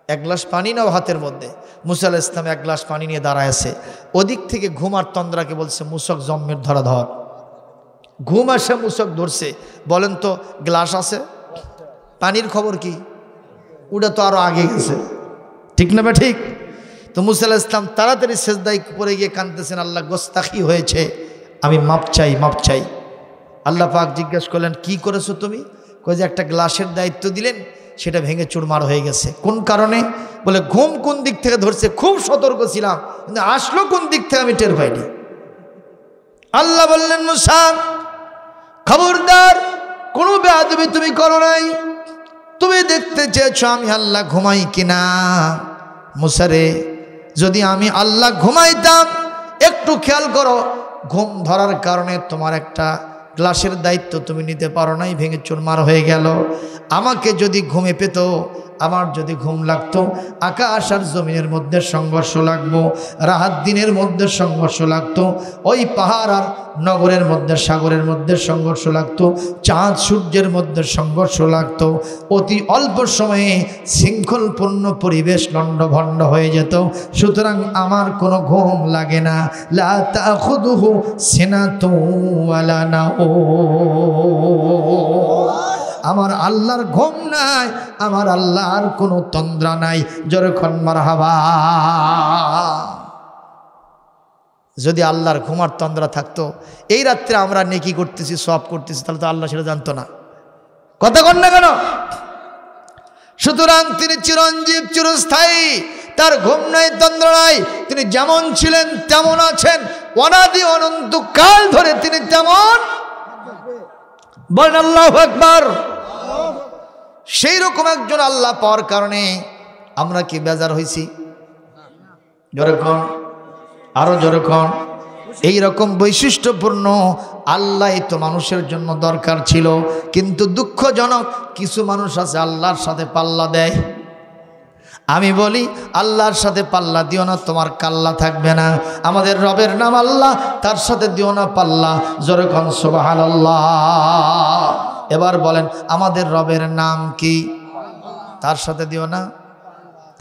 এক গ্লাস পানি নাও হাতের মধ্যে। মূসা আলাইহিস সালাম এক গ্লাস পানি নিয়ে দাঁড়ায় আছে। ওদিক থেকে ঘুমার তন্দ্রাকে বলছে, মূসক জম্মের ধরা ধর। ঘুম আসে, মূসক ধরছে। বলেন তো গ্লাস আছে, পানির খবর কি? ওটা তো আরো আগে গেছে, ঠিক না বে ঠিক? তো মূসা আলাইহিস সালাম তাড়াতাড়ি সেজদায় পড়ে গিয়ে কাঁদতেছেন, আল্লাহ গোস্তাখি হয়েছে, আমি মাপ চাই, মাপ চাই। আল্লাহ পাক জিজ্ঞেস করলেন, কি করেছো তুমি? কই যে একটা গ্লাসের দায়িত্ব দিলেন, সেটা ভেঙে চুরমার হয়ে গেছে। কোন কারণে? বলে ঘুম কোন দিক থেকে ধরছে, খুব সতর্ক ছিলাম, কিন্তু আসলো কোন দিক থেকে আমি টের পাইনি। আল্লাহ বললেন, মূসা খবরদার কোনো বেয়াদবি তুমি করো নাই। তুমি দেখতে চেয়েছো আমি আল্লাহ ঘুমাই কিনা। মুসা রে, যদি আমি আল্লাহ ঘুমাইতাম, একটু খেয়াল করো, ঘুম ধরার কারণে তোমার একটা গ্লাসের দায়িত্ব তুমি নিতে পারো নাই, ভেঙে চুরমার হয়ে গেল। আমাকে যদি ঘুমে পেত, আমার যদি ঘুম লাগতো, আকাশ আর জমিনের মধ্যে সংঘর্ষ লাগবো, রাত দিনের মধ্যে সংঘর্ষ লাগতো, ওই পাহাড় আর নগরের মধ্যে, সাগরের মধ্যে সংঘর্ষ লাগতো, চাঁদ সূর্যের মধ্যে সংঘর্ষ লাগতো। অতি অল্প সময়ে শৃঙ্খলপূর্ণ পরিবেশ লণ্ডভণ্ড হয়ে যেত। সুতরাং আমার কোনো ঘুম লাগে না। লা তাখুযুহু সিনাতুন ওয়ালা নাওম। আমার আল্লাহর ঘুম নাই, আমার আল্লাহর কোনো তন্দ্রা নাই। যখন মারহাবা। যদি আল্লাহর ঘুমার তন্দ্রা থাকতো, এই রাত্রে আমরা নেকি করতেছি, সওয়াব করতেছি, তাহলে তো আল্লাহ সেটা জানতো না। কথা কন না কেন? সুতরাং তিনি চিরঞ্জীব, চিরস্থায়ী, তার ঘুম নাই, তন্দ্রা নাই। তিনি যেমন ছিলেন তেমন আছেন, অনাদি অনন্তকাল ধরে তিনি তেমন। বলেন আল্লাহু আকবার। সেই রকম একজন আল্লাহ পাওয়ার কারণে আমরা কি বেজার হয়েছি? জোরে কোন, আরো জোরে কোন। এইরকম বৈশিষ্ট্যপূর্ণ আল্লাহ তো মানুষের জন্য দরকার ছিল। কিন্তু দুঃখজনক, কিছু মানুষ আছে আল্লাহর সাথে পাল্লা দেয়। আমি বলি, আল্লাহর সাথে পাল্লা দিও না, তোমার কাল্লা থাকবে না। আমাদের রবের নাম আল্লাহ, তার সাথে দিও না পাল্লা। জোরে কোন সুবহানাল্লাহ। এবার বলেন, আমাদের রবের নাম কি? তার সাথে দিও না,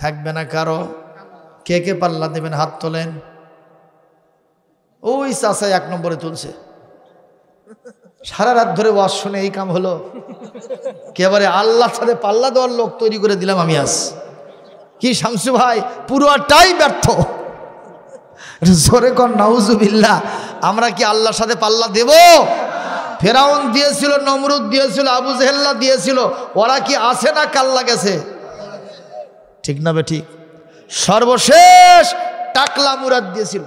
থাকবে না কারো। কে কে পাল্লা দেবেন হাত তোলেন। ওই চাচা 1 নম্বরে তুলছে। সারা রাত ধরে ওয়াজ শুনে এই কাম হলো। একেবারে আল্লাহর সাথে পাল্লা দেওয়ার লোক তৈরি করে দিলাম আমি আজ। কি শামসু ভাই, পুরোটাই ব্যর্থ। জোরে কর নাউজুবিল্লাহ। আমরা কি আল্লাহর সাথে পাল্লা দেব? ফেরাউন দিয়েছিল, নমরুদ দিয়েছিল, আবু জেহেল্লা দিয়েছিল, ওরা কি আছে না কাল্লা গেছে? ঠিক না বে ঠিক? সর্বশেষ টাকলা মুরাদ দিয়েছিল,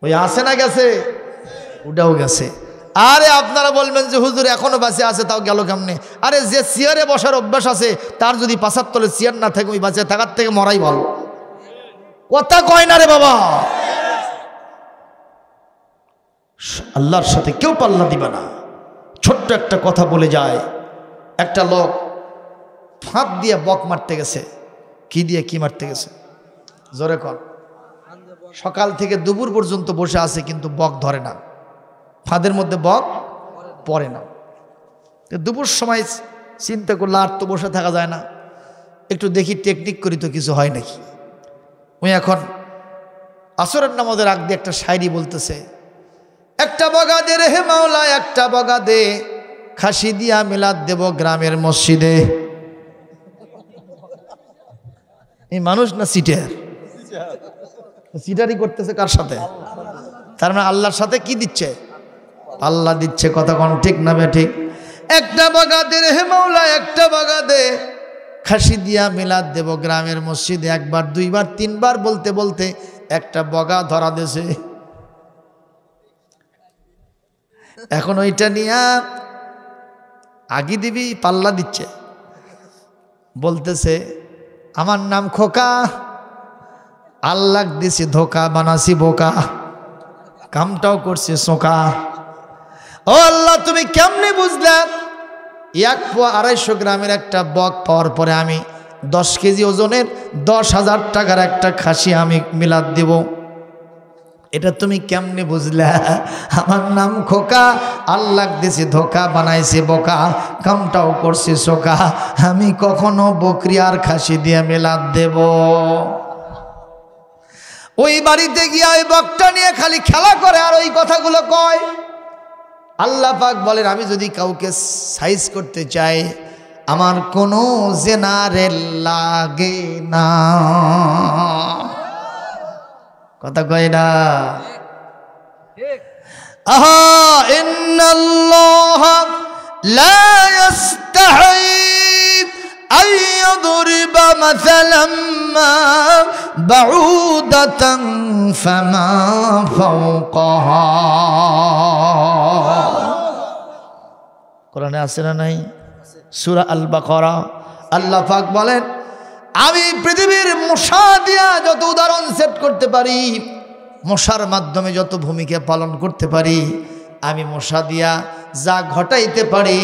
ওই আছে না গেছে? ওটাও গেছে। আরে আপনারা বলবেন যে হুজুর এখনো বাঁচে আছে, তাও গেল কেমনে? আরে যে চেয়ারে বসার অভ্যাস আছে, তার যদি ৫ তলে চেয়ার না থাকে, ওই বাঁচে থাকার থেকে মরাই ভালো। কথা কয় না রে বাবা। আল্লাহর সাথে কেউ পাল্লা দিবে না। ছোট্ট একটা কথা বলে যায়। একটা লোক ফাঁদ দিয়ে বক মারতে গেছে। কি দিয়ে কি মারতে গেছে? জোরে কর। সকাল থেকে দুপুর পর্যন্ত বসে আছে, কিন্তু বক ধরে না, ফাঁদের মধ্যে বক পড়ে না। দুপুর সময় চিন্তা করলে আর তো বসে থাকা যায় না, একটু দেখি টেকনিক করি তো কিছু হয় নাকি। ওই এখন আসরের নামাজের আগ দিয়ে একটা শায়রি বলতেছে, একটা বগা দে রে হে মাওলা, একটা বগা দে, খাসি দিয়া মিলাদ দেব গ্রামের মসজিদে। এই মানুষ না সিটার? সিটারই করতেছে কার সাথে? তার মানে আল্লাহর সাথে কি দিচ্ছে? আল্লাহ দিচ্ছে। কথা কোন ঠিক না বে ঠিক? একটা বগা দে রে হে মাওলা, একটা বগা দে, খাসি দিয়া মিলাদ দেব গ্রামের মসজিদে। একবার, দুইবার, তিনবার বলতে বলতে একটা বগা ধরা দেছে। এখন ওইটা নিয়ে আগি দিবি পাল্লা দিচ্ছে। বলতেছে, আমার নাম খোকা, আল্লাহ দিছি ধোকা, বানাসি বোকা, কামটাও করছে সোকা। ও আল্লাহ, তুমি কেমনে বুঝলে 1 পোয়া 250 গ্রামের একটা বক পাওয়ার পরে আমি 10 কেজি ওজনের 10,000 টাকার একটা খাসি আমি মিলাদ দিব? এটা তুমি কেমনে বুঝলে? আমার নাম খোকা, আল্লাহ দিছি ধোকা, বানাইছে বোকা, কামটাও করছে সোকা, আমি কখনো বকরি আর খাসি দিয়ে মিলাদ দেব? ওই বাড়িতে গিয়ে ওই বকটা নিয়ে খালি খেলা করে আর ওই কথাগুলো কয়। আল্লাহ পাক বলেন, আমি যদি কাউকে সাইজ করতে চাই, আমার কোনো জেনারেল লাগে না। কথা কয় না? আহা, ইন্নাল্লাহ লা ইস্তাহি আন ইয়াদরিবা মাসালাম মা বাউদাতান ফামা ফাওকাহা। কোরআনে আছে না নাই? সূরা আল বাকারা আল্লাহ পাক বলেন, আমি পৃথিবীর মশা দিয়া যত উদাহরণ সেট করতে পারি, মশার মাধ্যমে যত ভূমিকা পালন করতে পারি, আমি মশা দিয়া যা ঘটাইতে পারি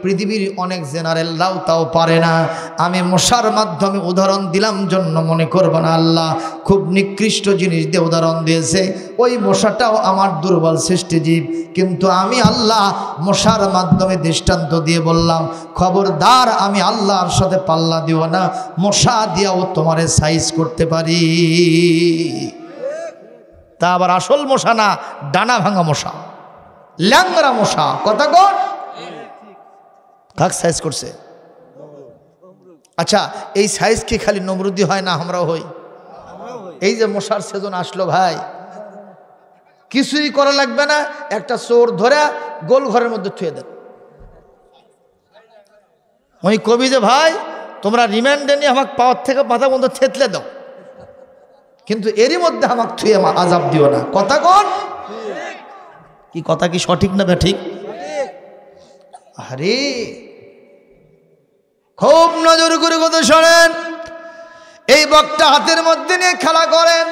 পৃথিবীর অনেক জেনারেলরাও তাও পারে না। আমি মশার মাধ্যমে উদাহরণ দিলাম জন্য মনে করব না আল্লাহ খুব নিকৃষ্ট জিনিস দিয়ে উদাহরণ দিয়েছে। ওই মশাটাও আমার দুর্বল সৃষ্টিজীব, কিন্তু আমি আল্লাহ মশার মাধ্যমে দৃষ্টান্ত দিয়ে বললাম, খবরদার আমি আল্লাহর সাথে পাল্লা দিব না, মশা দিয়াও তোমারে সাইজ করতে পারি। তা আবার আসল মশা না, ডানা ভাঙা মশা, ল্যাংরা মশা। কথা কন, কাক সাইজ করছে? আচ্ছা, এই সাইজ কি খালি নমরুদি হয় না আমরাও হই? এই যে মশার সিজন আসলো ভাই, কিছুই করা লাগবে না, একটা চোর ধরে গোল ঘরের মধ্যে থুয়ে দেন। ওই কবি যে ভাই তোমরা রিমান্ডে নিয়ে আমাকে পাওয়ার থেকে মাথা বন্ধ থেতলে দাও, কিন্তু এরই মধ্যে আমাকে থুয়ে আজাব দিও না। কথা কন, কি কথা কি সঠিক না ঠিক? আরে খুব নজর করে কথা শোনেন। এই বকটা হাতের মধ্যে নিয়ে খেলা করেন।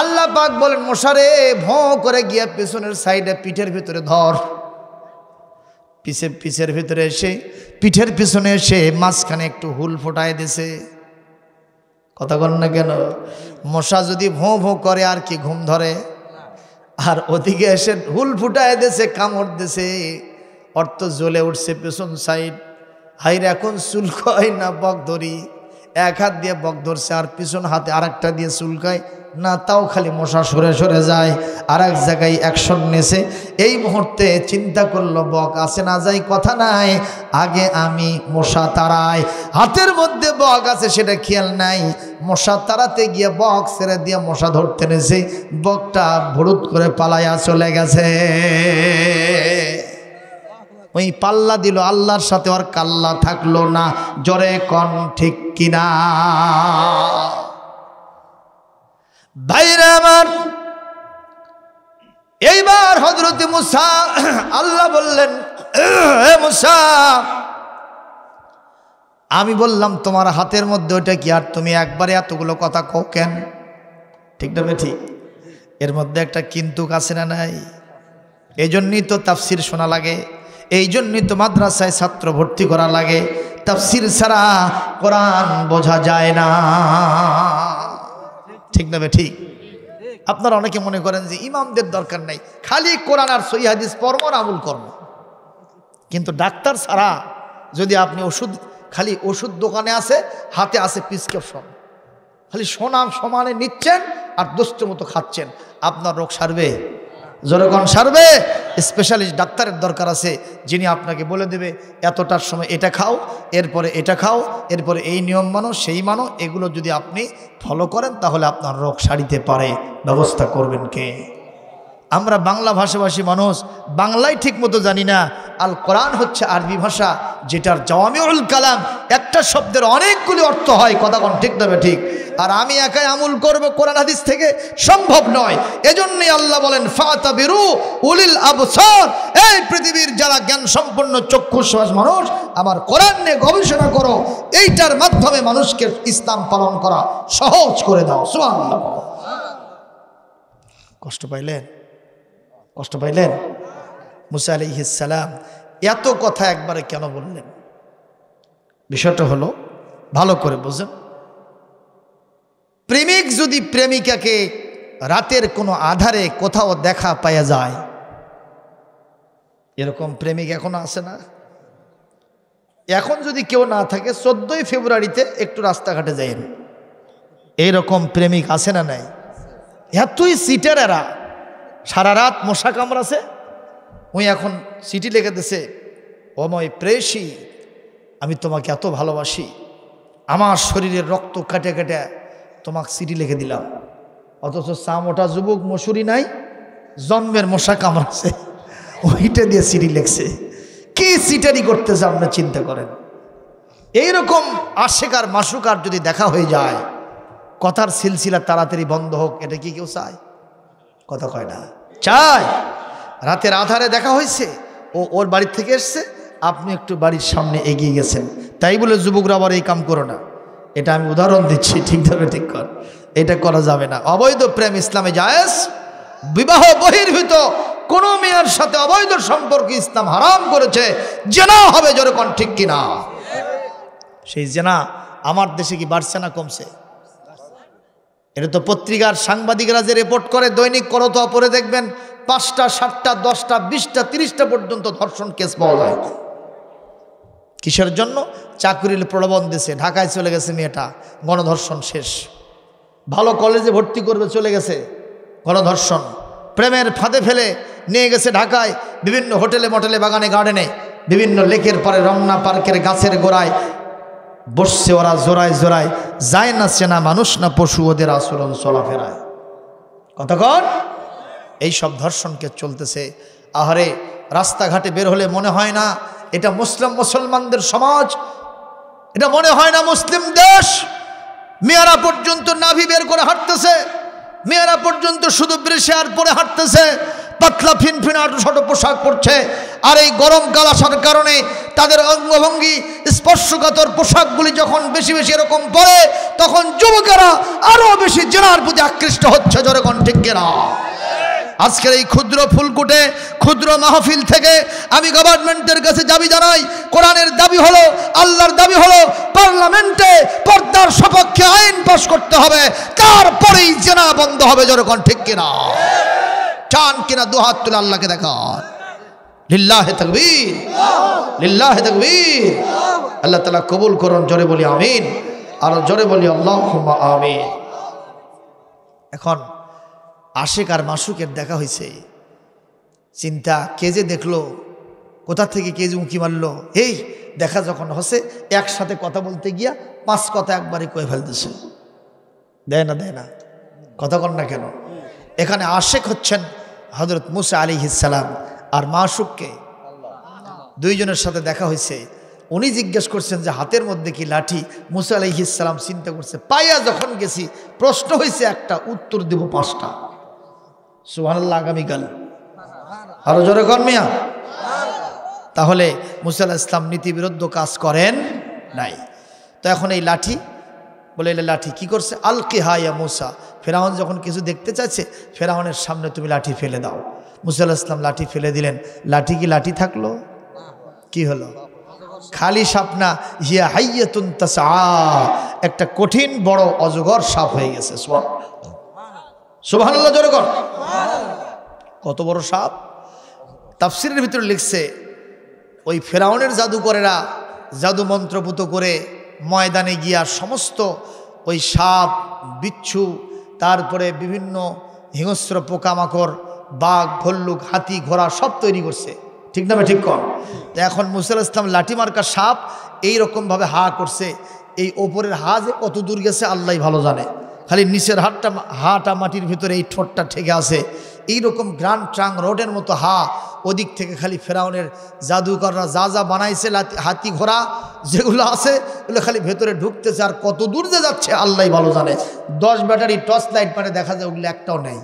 আল্লাহ পাক বলেন, মশারে ভোঁ করে গিয়া পেছনের সাইডে পিঠের ভিতরে ধর। পিছের ভিতরে এসে পিঠের পিছনে এসে মাঝখানে একটু হুল ফোটায় দিছে। কথা বল না কেন? মশা যদি ভোঁ ভোঁ করে আর কি ঘুম ধরে? আর ওদিকে এসে হুল ফুটায় দিয়েছে, কামড় দিয়েছে, অর্থ জ্বলে উঠছে পেছন সাইড। হাইরে এখন চুলকায় না বক ধরি, এক হাত দিয়ে বক ধরছে আর পিছন হাতে আরেকটা দিয়ে চুলকায় না, তাও খালি মশা সরে সরে যায়, আর এক জায়গায় অ্যাকশন নেছে। এই মুহূর্তে চিন্তা করলো বক আছে না যাই কথা নাই, আগে আমি মশা তাড়াই। হাতের মধ্যে বক আছে সেটা খেয়াল নাই, মশা তাড়াতে গিয়ে বক ছেড়ে দিয়ে মশা ধরতে নেছে, বকটা ভুরুত করে পালাইয়া চলে গেছে। ওই পাল্লা দিল আল্লাহর সাথে, আর কাল্লা থাকলো না। জোরে কন ঠিক কিনা? ভাইরা আমার, এইবার হযরত মুসা আল্লাহ বললেন, হে মুসা, আমি বললাম তোমার হাতের মধ্যে ওইটা কি, আর তুমি একবারে এতগুলো কথা কও কেন? ঠিক না ঠিক? এর মধ্যে একটা কিন্তু আছে না নাই? এই জন্যই তো তাফসির শোনা লাগে, এই জন্যই তো মাদ্রাসায় ছাত্র ভর্তি করা লাগে। তাফসির ছাড়া কোরআন বোঝা যায় না। ঠিক না ঠিক? আপনারা অনেকে মনে করেন যে ইমামদের দরকার নাই, খালি কোরআন আর সহিহ হাদিস পড়ব আর আমল করব। কিন্তু ডাক্তার ছাড়া যদি আপনি ওষুধ, খালি ওষুধ দোকানে আছে, হাতে আছে প্রেসক্রিপশন, খালি সোনাম সমানে নিচ্ছেন আর দোস্ত মতো খাচ্ছেন, আপনার রোগ সারবে? জনগণ সারবে? স্পেশালিস্ট ডাক্তারের দরকার আছে, যিনি আপনাকে বলে দেবে এতটার সময় এটা খাও, এরপরে এটা খাও, এরপরে এই নিয়ম মানো, সেই মানো। এগুলো যদি আপনি ফলো করেন তাহলে আপনার রোগ সারিতে পারে। ব্যবস্থা করবেন কে? আমরা বাংলা ভাষাভাষী মানুষ, বাংলায় ঠিক মতো জানি না। আল কোরআন হচ্ছে আরবি ভাষা, যেটার জাওয়ামিউল কালাম, একটা শব্দের অনেকগুলি অর্থ হয়। কথা কোন ঠিক তবে ঠিক? আর আমি একাই আমল করব কোরআন হাদিস থেকে সম্ভব নয়। এজন্যই আল্লাহ বলেন, ফাতাবিরু উলিল আবসার, এই পৃথিবীর যারা জ্ঞান সম্পন্ন চক্ষুষ্মাস মানুষ, আমার কোরআন নিয়ে গবেষণা করো, এইটার মাধ্যমে মানুষকে ইসলাম পালন করা সহজ করে দাও। সুবহানাল্লাহ। কষ্ট পাইলেন? কষ্ট পাইলেন? মুসা আলাইহিস সালাম এত কথা একবারে কেন বললেন? বিষয়টা হলো, ভালো করে বুঝেন। প্রেমিক যদি প্রেমিকাকে রাতের কোনো আধারে কোথাও দেখা পাওয়া যায়, এরকম প্রেমিক এখনো আছে না? এখন যদি কেউ না থাকে, 14ই ফেব্রুয়ারিতে একটু রাস্তাঘাটে যাইন, এইরকম প্রেমিক আছে না নাই? এতই সিটের এরা, সারা রাত মশা কামড়াছে, ওই এখন চিঠি লিখে দিছে, অময় প্রেয়সী, আমি তোমাকে এত ভালোবাসি, আমার শরীরের রক্ত কাটে কাটে তোমাকে চিঠি লিখে দিলাম। অথচ চামোটা যুবক মশুরি নাই, জন্মের মশা কামড়াছে, ওইটা দিয়ে চিঠি লিখছে। কি চিটারি করতেছে আপনি চিন্তা করেন। এইরকম আশেকার মাসুকার যদি দেখা হয়ে যায়, কথার সিলসিলা তাড়াতাড়ি বন্ধ হোক, এটা কি কেউ চায়? কথা কয় না, চায়। রাতের আধারে দেখা হয়েছে, ও ওর বাড়ির থেকে এসছে, আপনি একটু বাড়ির সামনে এগিয়ে গেছেন, তাই বলে যুবকরা আবার এই কাম করো না। এটা আমি উদাহরণ দিচ্ছি, ঠিক ধরে ঠিক কর, এটা করা যাবে না। অবৈধ প্রেম ইসলামে জায়েজ, বিবাহ বহির্ভূত কোন মেয়ের সাথে অবৈধ সম্পর্ক ইসলাম হারাম করেছে। জেনা হবে, জোরে কোন ঠিক কিনা? সেই জেনা আমার দেশে কি বাড়ছে না কমছে? এটা তো পত্রিকার সাংবাদিকরা যে রিপোর্ট করে দৈনিক করতো পরে দেখবেন 5টা 7টা 10টা 20টা 30টা পর্যন্ত ধর্ষণ কেস পাওয়া যায়। কিসের জন্য? চাকরির প্রলোভন দিয়েছে, ঢাকায় চলে গেছে মেয়েটা, গণধর্ষণ শেষ। ভালো কলেজে ভর্তি করবে, চলে গেছে, গণধর্ষণ। প্রেমের ফাঁদে ফেলে নিয়ে গেছে ঢাকায়, বিভিন্ন হোটেলে মটেলে বাগানে গার্ডেনে, বিভিন্ন লেকের পারে রমনা পার্কের গাছের গোড়ায় বসছে ওরা জোড়ায় জোড়ায়। যায় না চেনা মানুষ না পশু ওদের আচরণ চলাফেরায়। কতক্ষণ এইসব ধর্ষণকে চলতেছে। আহারে, রাস্তাঘাটে বের হলে মনে হয় না এটা মুসলমানদের সমাজ, এটা মনে হয় না মুসলিম দেশ। মেয়েরা পর্যন্ত নাভি বের করে হাঁটতেছে, মেয়েরা পর্যন্ত শুধু ব্রেশিয়ার পরে হাঁটতেছে, পাতলা ফিনফিন ছোট পোশাক পরছে। আর এই গরমকাল আসার কারণে তাদের অঙ্গভঙ্গি স্পর্শকাতর পোশাকগুলি যখন বেশি বেশি এরকম পরে, তখন যুবকেরা আরো বেশি জেনার প্রতি আকৃষ্ট হচ্ছে। জোরে কোন ঠিক কিনা? আজকের এই ক্ষুদ্র ফুলকুটে ক্ষুদ্র মাহফিল থেকে আমি গভর্নমেন্টের কাছে দাবি জানাই, কোরআনের দাবি হলো, আল্লাহর দাবি হলো, পার্লামেন্টে পর্দার সপক্ষে আইন পাস করতে হবে, তারপরেই জেনা বন্ধ হবে। জোরে কোন ঠিক কিনা? চান কিনা? দুহাত তুলে আল্লাহকে দেখান। লিল্লাহে তাকবীর, লিল্লাহে তাকবীর। আল্লাহ তাআলা কবুল করুন। জোরে বলি আমিন, আর জোরে বলি আল্লাহুম্মা আমিন। এখন আশিক আর মাসুকের দেখা হয়েছে, চিন্তা, কে যে দেখলো, কোথা থেকে কে যে উঁকি মারলো। এই দেখা যখন হচ্ছে, একসাথে কথা বলতে গিয়া 5 কথা একবারে কয়ে ফেলতেছে। দেয় না, দেয় না, কথা কন না কেন? এখানে আশিক হচ্ছেন হযরত মুসা আলাইহিস সালাম, আর মাসুককে দুইজনের সাথে দেখা হয়েছে। উনি জিজ্ঞেস করছেন যে হাতের মধ্যে কি লাঠি? মুসা আলাইহিস সালাম চিন্তা করছে, পাইয়া যখন গেছি প্রশ্ন হয়েছে একটা, উত্তর দেব 5টা। সুবহানাল্লাহ। আগামীকাল আরো জোরে কর মিয়া। তাহলে মুসা আলাইহিস সালাম নীতি বিরুদ্ধ কাজ করেন নাই। তো এখন এই লাঠি বলে, এলে লাঠি কি করছে? আলকিহা ইয়া মুসা। ফেরাউন যখন কিছু দেখতে চাইছে, ফেরাউনের সামনে তুমি লাঠি ফেলে দাও। মুসা আলাইহিস সালাম লাঠি ফেলে দিলেন। লাঠি কি লাঠি থাকলো? কি হলো? খালি সাপ না, হিয়া হাইয়াতুন তাসআ, একটা কঠিন বড় অজগর সাপ হয়ে গেছে। সুবহানাল্লাহ, জোরে কর। কত বড় সাপ! তাফসীরের ভিতরে লিখছে, ওই ফেরাউনের জাদুকরেরা জাদু মন্ত্রপুত করে ময়দানে গিয়া সমস্ত ওই সাপ, বিচ্ছু, তারপরে বিভিন্ন হিংস্র পোকামাকড়, বাঘ, ভল্লুক, হাতি, ঘোড়া সব তৈরি করছে। ঠিক না? ঠিক কর। তো এখন মুসা আলাইহিস সালাম লাঠি মার্কা সাপ এইরকমভাবে হা করছে। এই ওপরের হা যে কত দূর গেছে আল্লাহ ভালো জানে। খালি নিচের হাটা মাটির ভিতরে, এই ঠোঁটটা ঠেকে আছে। এইরকম গ্রান্ড ট্রাং রোডের মতো হা, ওদিক থেকে খালি ফেরাউনের জাদুকররা যা যা বানাইছে, হাতি ঘোড়া যেগুলো আছে, ওগুলো খালি ভেতরে ঢুকতেছে। আর কত দূর যে যাচ্ছে আল্লাহ ভালো জানে। 10 ব্যাটারি টর্চ লাইট মানে দেখা যায় ওগুলো একটাও নেই,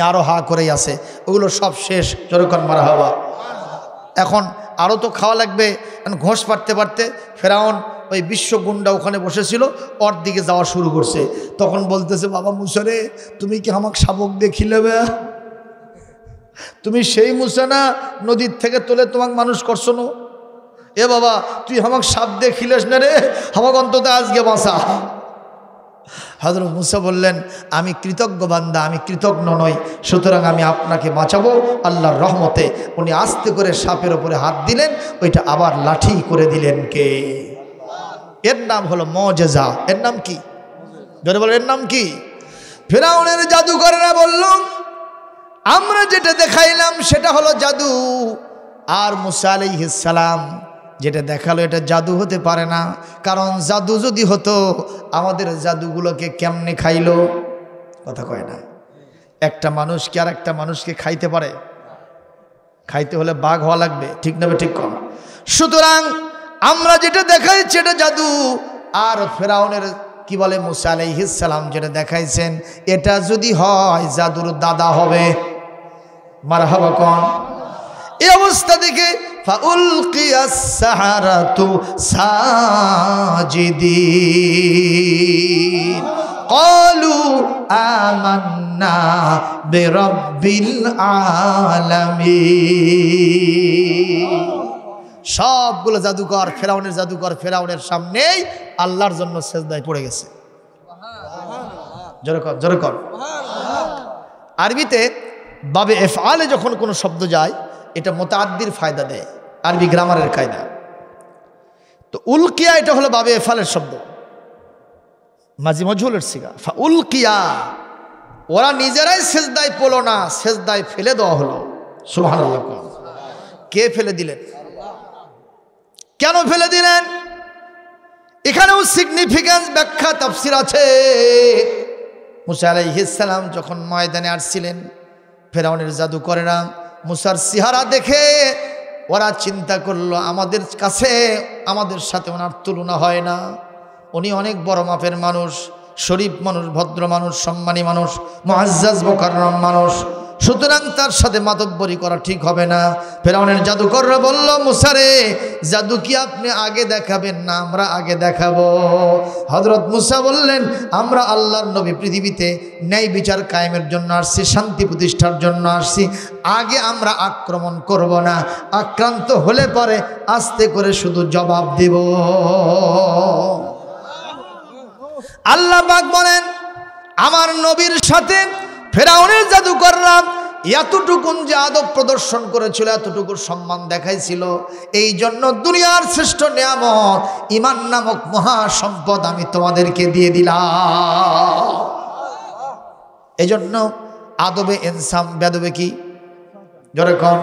আরো হা করেই আছে। ওগুলো সব শেষ। যেরকম মারা হওয়া। এখন আরও তো খাওয়া লাগবে। ঘোষ পাড়তে পারতে ফেরাউন ওই বিশ্বগুন্ডা ওখানে বসেছিল, ওর দিকে যাওয়া শুরু করছে। তখন বলতেছে, বাবা মুসা রে, তুমি কি আমাকে শাবক দিয়ে খিলেবে? তুমি সেই মুসা না নদীর থেকে তোলে তোমাকে মানুষ করছো না? এ বাবা, তুই আমাকে সাপ দিয়ে খিলেস না রে, আমাকে অন্তত আজকে বাঁচা। হযরত মুসা বললেন, আমি কৃতজ্ঞ বান্দা, আমি কৃতজ্ঞ নই, সুতরাং আমি আপনাকে বাঁচাবো আল্লাহর রহমতে। উনি আস্তে করে সাপের ওপরে হাত দিলেন, ওইটা আবার লাঠি করে দিলেন কে? এর নাম হলো মুজিজা। এর নাম কি? জোরে বলেন, এর নাম কি? ফেরাউনের জাদুকরেরা বলল, আমরা যেটা দেখাইলাম সেটা হলো জাদু, আর মুসা আলাইহিস সালাম যেটা দেখালো এটা জাদু হতে পারে না। কারণ জাদু যদি হতো, আমাদের জাদুগুলোকে কেমনে খাইলো? কথা কয় না। একটা মানুষ কি আর একটা মানুষকে খাইতে পারে? খাইতে হলে বাঘ হওয়া লাগবে। ঠিক না? ঠিক কম। সুতরাং আমরা যেটা দেখাইছি এটা জাদু, আর ফেরাউনের কি বলে মুসা আলাইহিস সালাম যেটা দেখাইছেন এটা যদি হয়, জাদুর দাদা হবে। মারহাবা কোন? এই অবস্থা দেখে ফাউলকিয়াস সাহারাতু সাজিদিন ক্বালু আমান্না বিরাব্বিল আলামিন। সবগুলো জাদুকর, ফেরাউনের জাদুকর ফেরাউনের সামনেই আল্লাহর জন্য সেজদায় পড়ে গেছে। জোরে কর, জোরে কর। আরবিতে বাবে এফআলে যখন কোনো শব্দ যায় এটা মুতাআদ্দির ফায়দা দেয়, আরবি গ্রামারের কায়দা। তো উলকিয়া এটা হলো বাবে এফআলের শব্দ, মাজি মজহুলের সিগা। ফাউলকিয়া, ওরা নিজেরাই সেজদায় পড়লো না, সেজদায় ফেলে দেওয়া হলো। সুবহানাল্লাহ। কে ফেলে দিলেন? কেন ফেলে দিলেন? এখানেও সিগনিফিক্যান্স ব্যাখ্যা তাফসীর আছে। মুসা আলাইহিস সালাম যখন ময়দানে আসছিলেন, ফেরাউনের জাদুকরেরা মুসার চেহারা দেখে ওরা চিন্তা করলো আমাদের কাছে, আমাদের সাথে ওনার তুলনা হয় না, উনি অনেক বড় মাপের মানুষ, শরীফ মানুষ, ভদ্র মানুষ, সম্মানী মানুষ, মুআজ্জাজ মুকাররম মানুষ, সুতরাং তার সাথে মাতব্বরি করা ঠিক হবে না। ফেরাউনের জাদুকররা বলল, মুসা রে, জাদু কি আপনি আগে দেখাবেন না আমরা আগে দেখাবো? হযরত মুসা বললেন, আমরা আল্লাহর নবী, পৃথিবীতে ন্যায় বিচার কায়েমের জন্য আসছি, শান্তি প্রতিষ্ঠার জন্য আসছি, আগে আমরা আক্রমণ করব না, আক্রান্ত হলে পরে আস্তে করে শুধু জবাব দেব। আল্লাহ পাক বলেন, আমার নবীর সাথে ফেরাউনের জাদুকররা এতটুকুন যে আদব প্রদর্শন করেছিল, এতটুকু সম্মান দেখাইছিল, এই জন্য দুনিয়ার শ্রেষ্ঠ নিয়ামত ঈমান নামক মহা সম্পদ আমি তোমাদেরকে দিয়ে দিলাম। এই জন্য আদবে ইনসাম, বেদবে কি যেরকম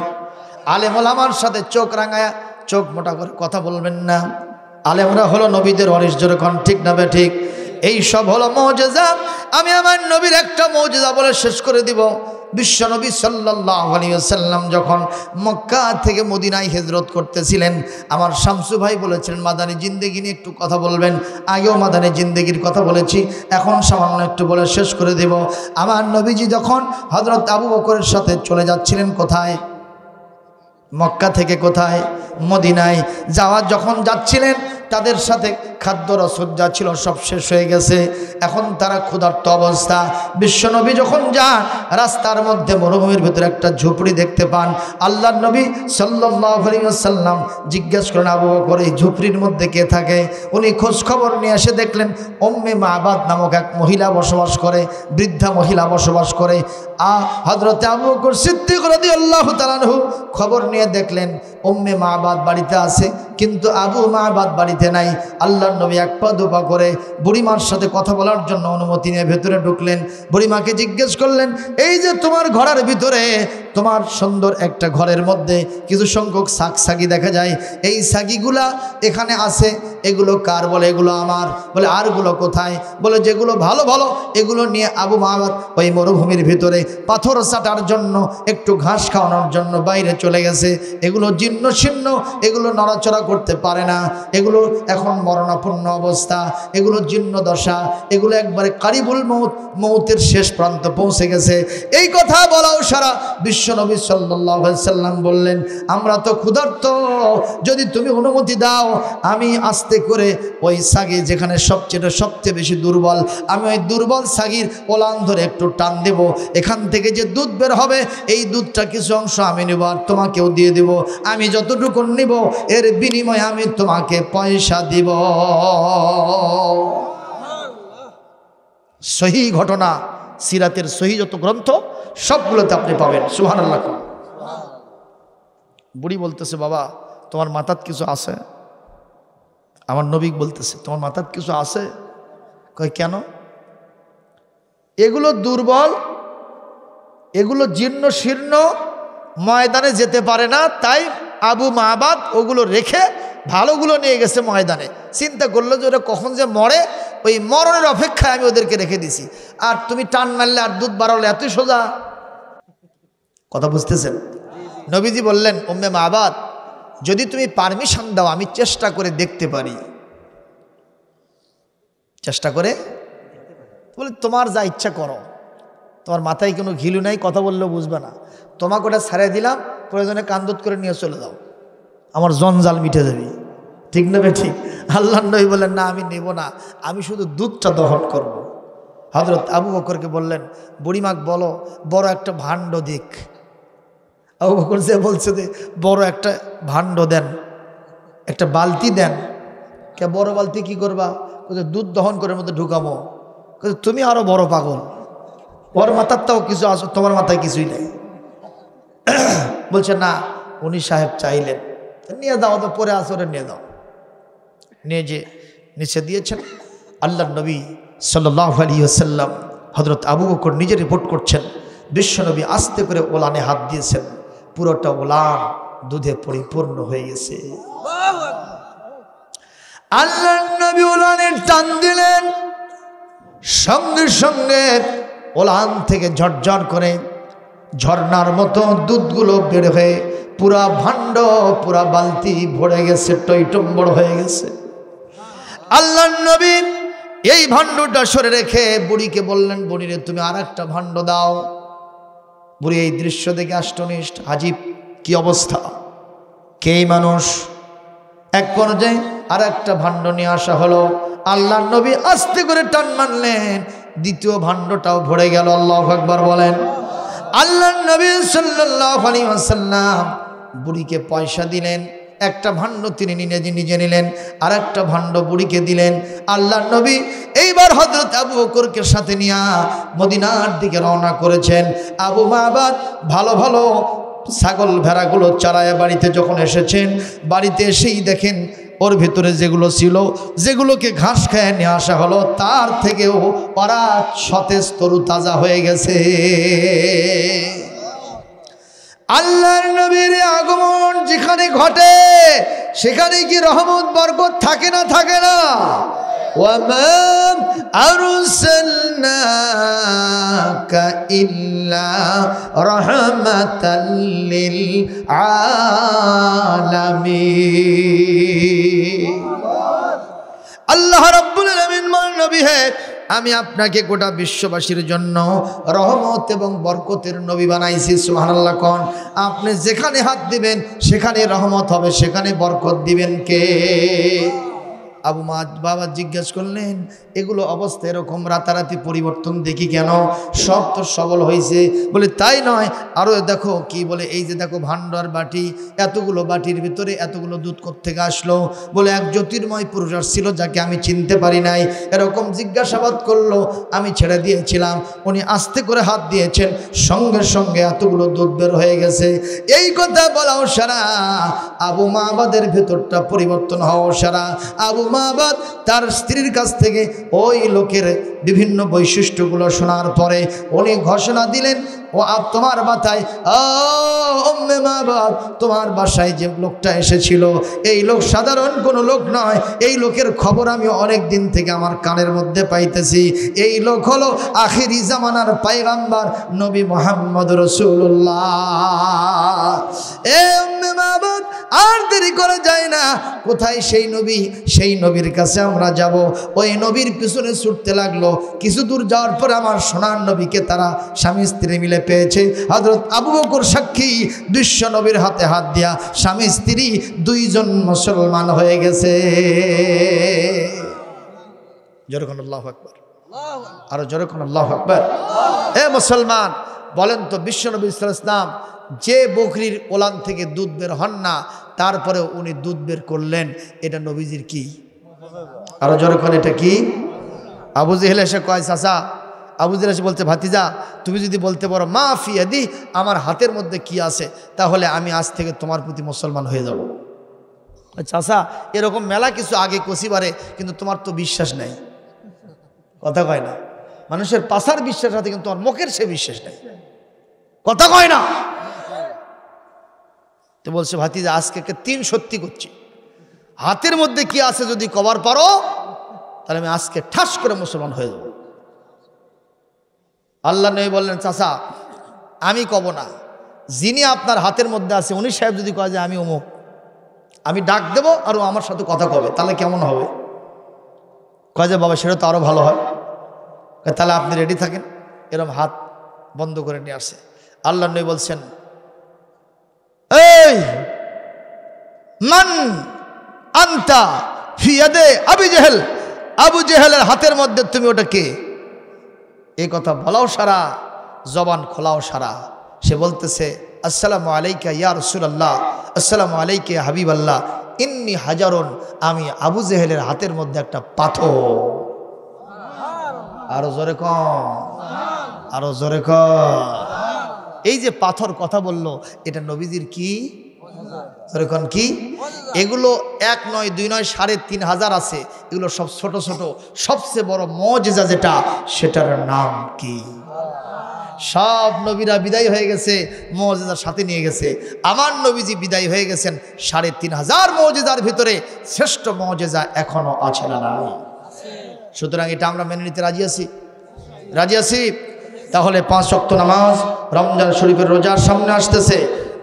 আলেম ওলামার সাথে চোখ রাঙায়া, চোখ মোটা করে কথা বলবেন না। আলেমরা হলো নবীদের ওয়ারিস, যেরকম ঠিক না বে ঠিক? এই সব হলো মুজিজা। আমি আমার নবীর একটা মুজিজা বলে শেষ করে দিব। বিশ্ব নবী সাল্লাল্লাহু আলাইহি ওয়াসাল্লাম যখন মক্কা থেকে মদিনায় হিজরত করতেছিলেন, আমার শামসু ভাই বলেছিলেন মাদানী জিন্দেগি নিয়ে একটু কথা বলবেন। আগেও মাদানী জিন্দেগির কথা বলেছি, এখন সামান্য একটু বলে শেষ করে দেব। আমার নবীজি যখন হযরত আবু বকরের সাথে চলে যাচ্ছিলেন, কোথায়? মক্কা থেকে কোথায়? মদিনায়। যখন যাচ্ছিলেন, তাদের সাথে খাদ্য রসদ যা ছিল সব শেষ হয়ে গেছে, এখন তারা ক্ষুধার্ত অবস্থা। বিশ্বনবী যখন যান, রাস্তার মধ্যে মরুভূমির ভিতরে একটা ঝুপড়ি দেখতে পান। আল্লাহর নবী সাল্লাল্লাহু আলাইহি ওয়াসাল্লাম জিজ্ঞেস করেন, আবু বকর, এই ঝুপড়ির মধ্যে কে থাকে? উনি খোঁজ খবর নিয়ে এসে দেখলেন উম্মে মাবাদ নামক এক মহিলা বসবাস করে, বৃদ্ধা মহিলা বসবাস করে। হযরতে আবু বকর সিদ্দিক রাদিয়াল্লাহু তাআলা আনহু খবর নিয়ে দেখলেন উম্মে মাবাদ বাড়িতে আছে, কিন্তু আবু মাবাদ বাড়িতে নাই। আল্লাহর নবী এক পা দুপা করে বুড়িমার সাথে কথা বলার জন্য অনুমতি নিয়ে ভেতরে ঢুকলেন। বুড়িমাকে জিজ্ঞেস করলেন, এই যে তোমার ঘরের ভিতরে, তোমার সুন্দর একটা ঘরের মধ্যে কিছু সংখ্যক সাগি দেখা যায়, এই সাগিগুলা এখানে আছে, এগুলো কার? বলে এগুলো আমার। বলে আরগুলো কোথায়? বলে যেগুলো ভালো ভালো এগুলো নিয়ে আবু মাবাদ ওই মরুভূমির ভিতরে পাথর চাটার জন্য, একটু ঘাস খাওয়ানোর জন্য বাইরে চলে গেছে। এগুলো জীর্ণ শীর্ণ, এগুলো নড়াচড়া করতে পারে না, এগুলো এখন মরণাপন্ন অবস্থা, এগুলো জীর্ণ দশা, এগুলো একবারে কারিবুল মৌতের শেষ প্রান্ত পৌঁছে গেছে। এই কথা বলাও সারা বিশ্বনবী সাল্লাল্লাহু আলাইহি ওয়াসাল্লাম বললেন, আমরা তো ক্ষুধার্ত, যদি তুমি অনুমতি দাও আমি আস্তে করে ওই সাগি যেখানে সবচেয়ে বেশি দুর্বল, আমি ওই দুর্বল সাগির ওলান ধরে একটু টান দেব, এখান থেকে যে দুধ বের হবে এই দুধটা কিছু অংশ আমি নেব আর তোমাকেও দিয়ে দেব, আমি যতটুকু নিব এর বিনিময়ে আমি তোমাকে পয়সা দিব। সহি ঘটনা, সিরাতের সহি যত গ্রন্থ সবগুলোতে আপনি পাবেন। সুবহানাল্লাহ। বুড়ি বলতেছে, বাবা তোমার মাথাত কিছু আছে? আমার নবী বলতেছে, তোমার মাথাত কিছু আছে? কয় কেন? এগুলো দুর্বল, এগুলো জীর্ণ শীর্ণ, ময়দানে যেতে পারে না, তাই আবু মাবাদ ওগুলো রেখে ভালোগুলো নিয়ে গেছে ময়দানে। চিন্তা করলো যে ওরা কখন যে মরে, ওই মরণের অপেক্ষায় আমি ওদেরকে রেখে দিছি। আর তুমি টান মারলে আর দুধ বাড়ালে এতই সোজা কথা, বুঝতেছেন? নবীজি বললেন, উম্মে মাবাদ যদি তুমি পারমিশন দাও আমি চেষ্টা করে দেখতে পারি। চেষ্টা করে বলে, তোমার যা ইচ্ছা করো, তোমার মাথায় কোনো ঘিলু নাই, কথা বললেও বুঝবে না, তোমাকে ওটা ছাড়িয়ে দিলাম, প্রয়োজনে কান্দত করে নিয়ে চলে যাও। আমার জঞ্জাল মিটে যাবে। ঠিক না ঠিক? আল্লাহ নবী বললেন, না আমি নেব না, আমি শুধু দুধটা দহন করব। হযরত আবু বকরকে বললেন, বুড়িমাক বলো বড় একটা ভাণ্ড দিক। আবু বকর যে বলছে যে বড় একটা ভাণ্ড দেন, একটা বালতি দেন। কে বড় বালতি কি করবা? দুধ দহন করে মধ্যে ঢুকাবো। তুমি আরো বড় পাগল, ওর মাথার তাও কিছু আসো, তোমার মাথায় কিছুই নেই। বলছে না, উনি সাহেব চাইলেন, নিয়ে দাও, তো পরে আসরে নিয়ে দাও। নিয়ে যে নিচে দিয়েছেন। আল্লাহ নবী সাল্লাল্লাহু আলাইহি ওয়াসাল্লাম হযরত আবু বকর নিজে রিপোর্ট করছেন, বিশ্বনবী আস্তে করে ওলানে হাত দিয়েছেন, পুরোটা ওলান দুধে পরিপূর্ণ হয়ে গেছে। আল্লাহ নবী ওলানের টান দিলেন, সঙ্গে সঙ্গে ওলান থেকে ঝরঝর করে ঝর্ণার মতো দুধগুলো বের হয়ে পুরা ভাণ্ড, পুরা বালতি ভরে গেছে, টইটম্বর হয়ে গেছে। আল্লাহ নবী এই ভাণ্ডটা সরে রেখে বুড়িকে বললেন, বুড়ি রে, তুমি আর একটা ভাণ্ড দাও। বুড়ি এই দৃশ্য দেখে আষ্টনিষ্ঠ, আজীব কি অবস্থা, কে মানুষ। এক পর্যায়ে আর একটা ভাণ্ড নিয়ে আসা হলো। আল্লাহ নবী আস্তে করে টান মারলেন, দ্বিতীয় ভাণ্ডটাও ভরে গেল। আল্লাহু আকবার বলেন। আল্লাহ নবী সাল্লাল্লাহু আলাইহি ওয়াসাল্লাম বুড়িকে পয়সা দিলেন, একটা ভাণ্ড তিনি নিজে নিলেন, আর একটা ভাণ্ড বুড়িকে দিলেন। আল্লাহ নবী এইবার হযরত আবু বকরকে সাথে নিয়ে মদিনার দিকে রওনা করেছেন। আবু মাবাদ ভালো ভালো ছাগল ভেড়াগুলো চারায় বাড়িতে যখন এসেছেন, বাড়িতে এসেই দেখেন ওর ভিতরে যেগুলো ছিল, যেগুলোকে ঘাস খেয়ে নিয়ে আসা হলো, তার থেকেও ওরা সতেজ তরু তাজা হয়ে গেছে। আল্লাহর নবীর আগমন যেখানে ঘটে সেখানে কি রহমত বরকত থাকে না থাকে না? ওয়ামা আরসালনাকা ইল্লা রাহমাতাল লিল আলামিন। আল্লাহ রাব্বুল আলামিন বলেন, নবী হে, আমি আপনাকে গোটা বিশ্ববাসীর জন্য রহমত এবং বরকতের নবী বানাইছি। সুবহানাল্লাহ কোন। আপনি যেখানে হাত দিবেন সেখানে রহমত হবে, সেখানে বরকত দিবেন কে? আবু বাবা জিজ্ঞেস করলেন, এগুলো অবস্থা এরকম রাতারাতি পরিবর্তন দেখি কেন? সব তো সবল হয়েছে। বলে তাই নয়, আরও দেখো কি বলে, এই যে দেখো ভাণ্ডার বাটি, এতগুলো বাটির ভিতরে এতগুলো দুধ কোত্থেকে আসলো? বলে এক জ্যোতির্ময় পুরুষ ছিল যাকে আমি চিনতে পারি নাই। এরকম জিজ্ঞাসাবাদ করলো, আমি ছেড়ে দিয়েছিলাম, উনি আস্তে করে হাত দিয়েছেন, সঙ্গে সঙ্গে এতগুলো দুধ বের হয়ে গেছে। এই কথা বলাও সারা, আবু মাবাদের ভেতরটা পরিবর্তন হওয়া সারা। আবু মাবাদ তার স্ত্রীর কাছ থেকে ওই লোকের বিভিন্ন বৈশিষ্ট্যগুলো শোনার পরে উনি ঘোষণা দিলেন, ও তোমার মাথায় উম্মে মাবাদ, তোমার বাসায় যে লোকটা এসেছিল, এই লোক সাধারণ কোনো লোক নয়। এই লোকের খবর আমি অনেক দিন থেকে আমার কানের মধ্যে পাইতেছি। এই লোক হলো আখিরি জামানার পয়গম্বর নবী মুহাম্মদ রাসূলুল্লাহ। এ উম্মে মাবাদ, আর দেরি করা যায় না। কোথায় সেই নবী? সেই নবীর কাছে আমরা যাব। ওই নবীর পিছনে ছুটতে লাগলো। কিছু দূর যাওয়ার পর আমার সোনার নবীকে তারা স্বামী স্ত্রী মিলে পেয়েছে। হযরত আবু বকর সাক্ষী, বিশ্ব নবীর হাতে হাত দিয়া স্বামী স্ত্রী দুইজন মুসলমান হয়ে গেছে। যেরকম আল্লাহু আকবার, আরো যেরকম আল্লাহু আকবার। এ মুসলমান, বলেন তো, বিশ্ব নবী সাল্লাল্লাহু আলাইহি ওয়াসাল্লাম যে বকরির ওলান থেকে দুধ বের হন না, তারপরে উনি দুধ বের করলেন, এটা নবীজির কি? আরো যেরকম এটা কি? আবু জেহেল এসে কয়, চাচা, আবু জেহেল এসে বলতে, ভাতিজা, তুমি যদি বলতে পারো মা ফি ইয়াদি, আমার হাতের মধ্যে কি আছে, তাহলে আমি আজ থেকে তোমার প্রতি মুসলমান হয়ে যাব। চাচা, এরকম মেলা কিছু আগে কষিবারে, কিন্তু তোমার তো বিশ্বাস নেই। কথা কয় না, মানুষের পাশার বিশ্বাস আছে কিন্তু তোমার মুখের সে বিশ্বাস নেই। কথা কয় না। তো বলছে, ভাতিজা, আজকে 3 সত্যি করছি, হাতের মধ্যে কি আছে যদি কবার পারো, তাহলে আমি আজকে ঠাস করে মুসলমান হয়ে যাব। আল্লাহ নবী বললেন, চাচা, আমি কব না, যিনি আপনার হাতের মধ্যে আছে উনি সাহেব যদি কয় যে আমি অমুক, আমি ডাক দেব আর ও আমার সাথে কথা কবে, তাহলে কেমন হবে? কয় যে বাবা, সেটা তো আরো ভালো হয়। তাহলে আপনি রেডি থাকেন। এরকম হাত বন্ধ করে নিয়ে আসে। আল্লাহ নবী বলছেন, এই মান আনতা ফি ইয়াদে আবু জেহেল, আবু জেহেলের হাতের মধ্যে তুমি ওটা কে? এই কথা বলাও সারা, জবান খোলাও সারা। সে বলতেছে আসসালামু আলাইকা ইয়া রাসূলুল্লাহ, আসসালামু আলাইকা ইয়া হাবিবাল্লাহ, ইন্নী হাজারুন, আমি আবু জেহেলের হাতের মধ্যে একটা পাথর। আরো জোরে কম, আরো জোরে কম। এই যে পাথর কথা বলল, এটা নবীজির কি জোরে কি? এগুলো 1 নয় 2 নয় 3500 আছে। এগুলো সব ছোট ছোট। সবচেয়ে বড় মুজিজা যেটা, সেটার নাম কি? সব নবীরা বিদায় হয়ে গেছে, মুজিজার সাথে নিয়ে গেছে। আমার নবীজি বিদায় হয়ে গেছেন 3500 মুজিজার ভিতরে শ্রেষ্ঠ মুজিজা এখনো আছে না নাই? সুতরাং এটা আমরা মেনে নিতে রাজি আছি, রাজি আছি। তাহলে 5 ওয়াক্ত নামাজ, রমজান শরীফের রোজার সামনে আসতেছে,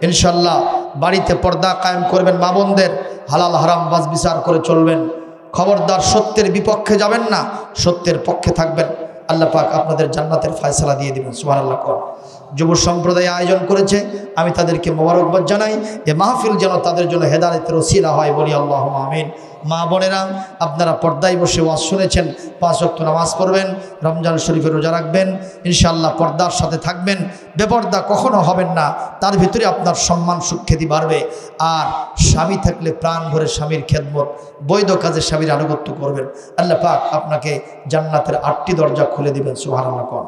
ইনশাল্লাহ বাড়িতে পর্দা কায়েম করবেন, মা বোনদের হালাল হারাম বাজ বিচার করে চলবেন। খবরদার সত্যের বিপক্ষে যাবেন না, সত্যের পক্ষে থাকবেন। আল্লাহ পাক আপনাদের জান্নাতের ফয়সালা দিয়ে দিবেন। সুবহানাল্লাহ। যুব সম্প্রদায় আয়োজন করেছে, আমি তাদেরকে মোবারকবাদ জানাই। এ মাহফিল যেন তাদের জন্য হেদায়েতের ওসিলা হয়, বলি আল্লাহুম্মা আমিন। মা বোনেরা, আপনারা পর্দায় বসে ওয়াজ শুনেছেন, 5 ওয়াক্ত নামাজ পড়বেন, রমজান শরীফের রোজা রাখবেন, ইনশাআল্লাহ পর্দার সাথে থাকবেন, বেপর্দা কখনো হবেন না। তার ভিতরে আপনার সম্মান সুখ্যাতি বাড়বে। আর স্বামী থাকলে প্রাণ ভরে স্বামীর খেদমত, বৈধ কাজে স্বামীর আনুগত্য করবেন। আল্লাহ পাক আপনাকে জান্নাতের 8টি দরজা খুলে দিবেন। সুবহানাল্লাহ।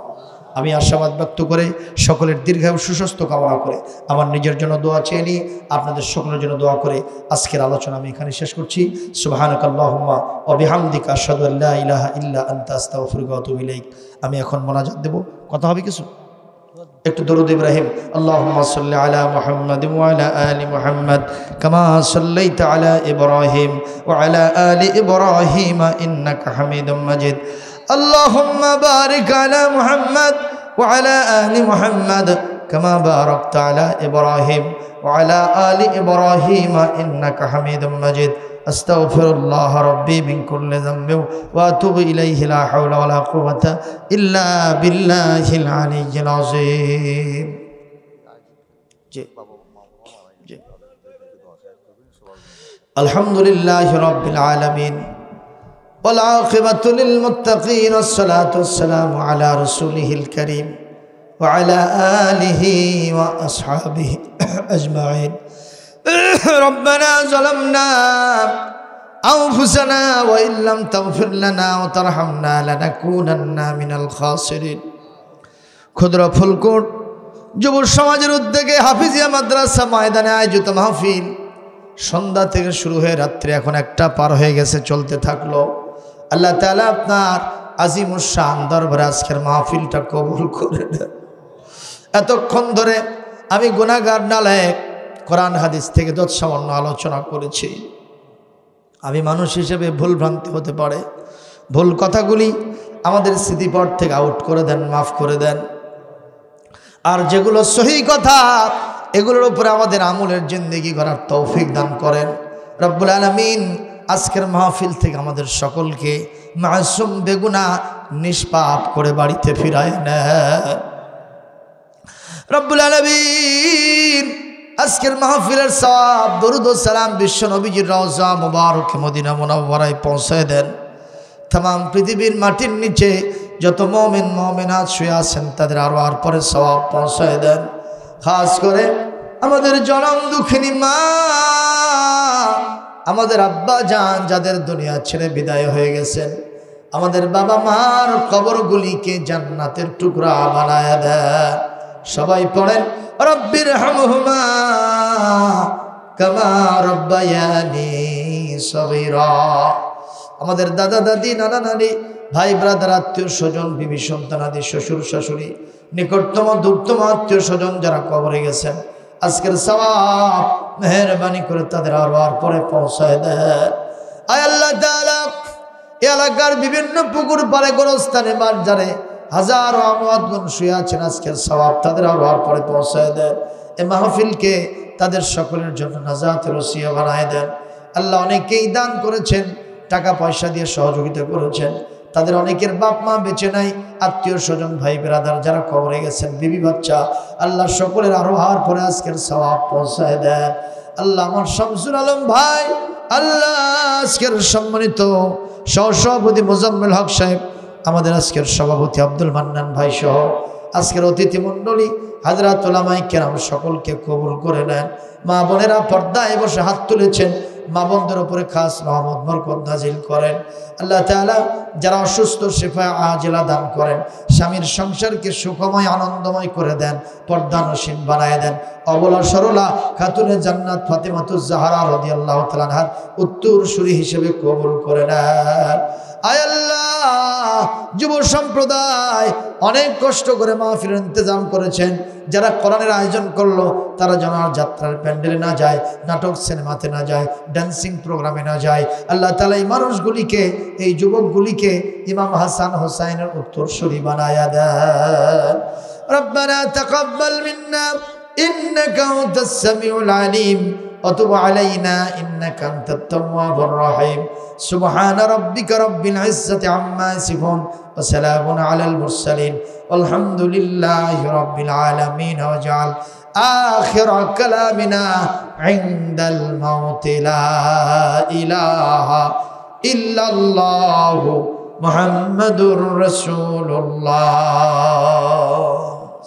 আমি আশাবাদ ব্যক্ত করে সকলের দীর্ঘায়ু সুস্বাস্থ্য কামনা করে আমার নিজের জন্য দোয়া চেয়ে নিয়ে আপনাদের সকলের জন্য দোয়া করে আজকের আলোচনা আমি এখানে শেষ করছি। সুবহানাকাল্লাহুম্মা ওয়া বিহামদিকা আশহাদু আল্লা ইলাহা ইল্লা আনতা আস্তাগফিরুকা ওয়া আতুবু ইলাইক। আমি এখন মোনাজাত দেব, কথা হবে কিছু, একটু দরুদ ইব্রাহিম। আল্লাহুম্মা সাল্লি আলা মুহাম্মাদ ওয়া আলা আলি মুহাম্মাদ কামা সাল্লাইতা আলা ইব্রাহিম ওয়া আলা আলি ইব্রাহিম ইন্নাকা হামিদুম মাজিদ। اللهم بارك على محمد وعلى آل محمد كما باركت على إبراهيم وعلى آل إبراهيم إنك حميد مجيد. أستغفر الله ربي من كل ذنب وأتوب إليه لا حول ولا قوة إلا بالله العلي العظيم. الحمد لله رب العالمين والعاقبة للمتقين والصلاة والسلام على رسوله الكريم وعلى آله وأصحابه أجمعين. ربنا ظلمنا أنفسنا وإن لم تغفر لنا وترحمنا لنكونن من الخاسرين. ক্ষুদ্র ফুলকোট যুব সমাজের উদ্যোগে হাফিজিয়া মাদ্রাসা ময়দানে আয়োজিত মাহফিল সন্ধ্যা থেকে শুরু হয়ে রাত্রি এখন 1টা পার হয়ে গেছে, চলতে থাকলো। আল্লাহ তাআলা আপনার আজিমুস শান দরবারে আজকের মাহফিলটা কবুল করে দেন। এতক্ষণ ধরে আমি গুনাহগার নালায়েক, কোরআন হাদিস থেকে যত সামান্য আলোচনা করেছি, আমি মানুষ হিসেবে ভুল ভ্রান্তি হতে পারে, ভুল কথাগুলি আমাদের স্মৃতিপট থেকে আউট করে দেন, মাফ করে দেন। আর যেগুলো সহি কথা, এগুলোর উপরে আমাদের আমলের জিন্দেগি করার তৌফিক দান করেন রব্বুল আলামিন। আজকের মাহফিল থেকে আমাদের সকলকে মাসুম বেগুনাহ নিষ্পাপ করে বাড়িতে ফিরায় নেন রব্বুল আলামিন। আজকের মাহফিলের সওয়াব দরুদ ও সালাম বিশ্ব নবীজির রওজা মুবারক মদিনা মুনাওয়ারায় পৌঁছায় দেন। तमाम পৃথিবীর মাটির নিচে যত মুমিন মুমিনাত শুয়ে আছেন তাদের আরওয়ার পরে সওয়াব পৌঁছায় দেন। খাস করে আমাদের জনম দুঃখিনী মা, আমাদের আব্বা জান যাদের দুনিয়া ছেড়ে বিদায় হয়ে গেছেন, আমাদের বাবা মার কবরগুলিকে জান্নাতের টুকরা বানায় দেন। সবাই পড়েন রব্বির হামহুমা কামা রব্বায়ানি সগীরা। আমাদের দাদা দাদি, নানা নানি, ভাই ব্রাদার, আত্মীয় স্বজন, বিবি সন্তানাদি, শ্বশুর শাশুড়ি, নিকটতম দূরতম আত্মীয় স্বজন যারা কবরে গেছেন, আজকের সওয়াব মেহেরবানি করে তাদের আরওয়ার পরে পৌঁছায় দেন। আয় আল্লাহ তাআলা, এই এলাকার বিভিন্ন পুকুর পাড়ে গোরস্থানে বাজারে হাজারো আমওয়াতগণ শুয়ে আছেন, আজকের সওয়াব তাদের আরওয়ার পরে পৌঁছায় দেন। এই মাহফিলকে তাদের সকলের জন্য নাজাতের ওসিলা বানায় দেন। আল্লাহ অনেকেই দান করেছেন, টাকা পয়সা দিয়ে সহযোগিতা করেছেন, তাদের অনেকের বাপ মা বেঁচে নাই, আত্মীয় স্বজন, ভাই ব্রাদার যারা কবরে গেছেন, বিবি বাচ্চা, আল্লাহ সকলের আরওয়ার পরে আজকের সওয়াব পৌঁছায় দেন। আল্লাহ আমার শামসুল আলম ভাই, আল্লাহ আজকের সম্মানিত সহসভাপতি মোজাম্মেল হক সাহেব, আমাদের আজকের সভাপতি আব্দুল মান্নান ভাই সহ আজকের অতিথি মণ্ডলী হাজরাত উলামায়ে কেরাম সকলকে কবুল করে নেন। মা বোনেরা পর্দায় বসে হাত তুলেছেন, মা বোনদের উপরে খাস রহমত বরকত নাজিল করেন। আল্লাহ তাআলা যারা অসুস্থ শিফা আজিলা দান করেন, স্বামীর সংসারকে সুখময় আনন্দময় করে দেন, পর্দা নসীন বানায় দেন। অবলা সরলা খাতুনে জান্নাত ফাতেমাতুজ জাহরা রাদিয়াল্লাহু তাআলা আনহার উত্তরসূরি হিসেবে কবুল করে নেন। আয় আল্লাহ, যুব সম্প্রদায় অনেক কষ্ট করে মাহফিলের ইন্তজাম করেছেন, যারা কোরআনের আয়োজন করলো তারা যেন আর যাত্রার প্যান্ডেলে না যায়, নাটক সিনেমাতে না যায়, ডান্সিং প্রোগ্রামে না যায়। আল্লাহ তাআলা এই মানুষগুলিকে, এই যুবকগুলিকে ইমাম হাসান হোসাইনের উত্তরসূরি বানায়া দেন। রব্বানা তাকাব্বাল মিন্না ইন্নাকা আনতাস সামিউল আলিম ওয়া তুব আলাইনা ইন্নাকা আনতাত তাওয়াবুর রহিম। সুবহানা রাব্বিকা রাব্বিল ইজ্জাতি আম্মা ইয়াসিফুন ওয়া সালামুন আলাল মুরসালিন ওয়ালহামদুলিল্লাহি রাব্বিল আলামিন। ওয়াজআল আখির কালামিনা ইনদাল মাউত লা ইলাহা ইল্লাল্লাহু মুহাম্মাদুর রাসূলুল্লাহ।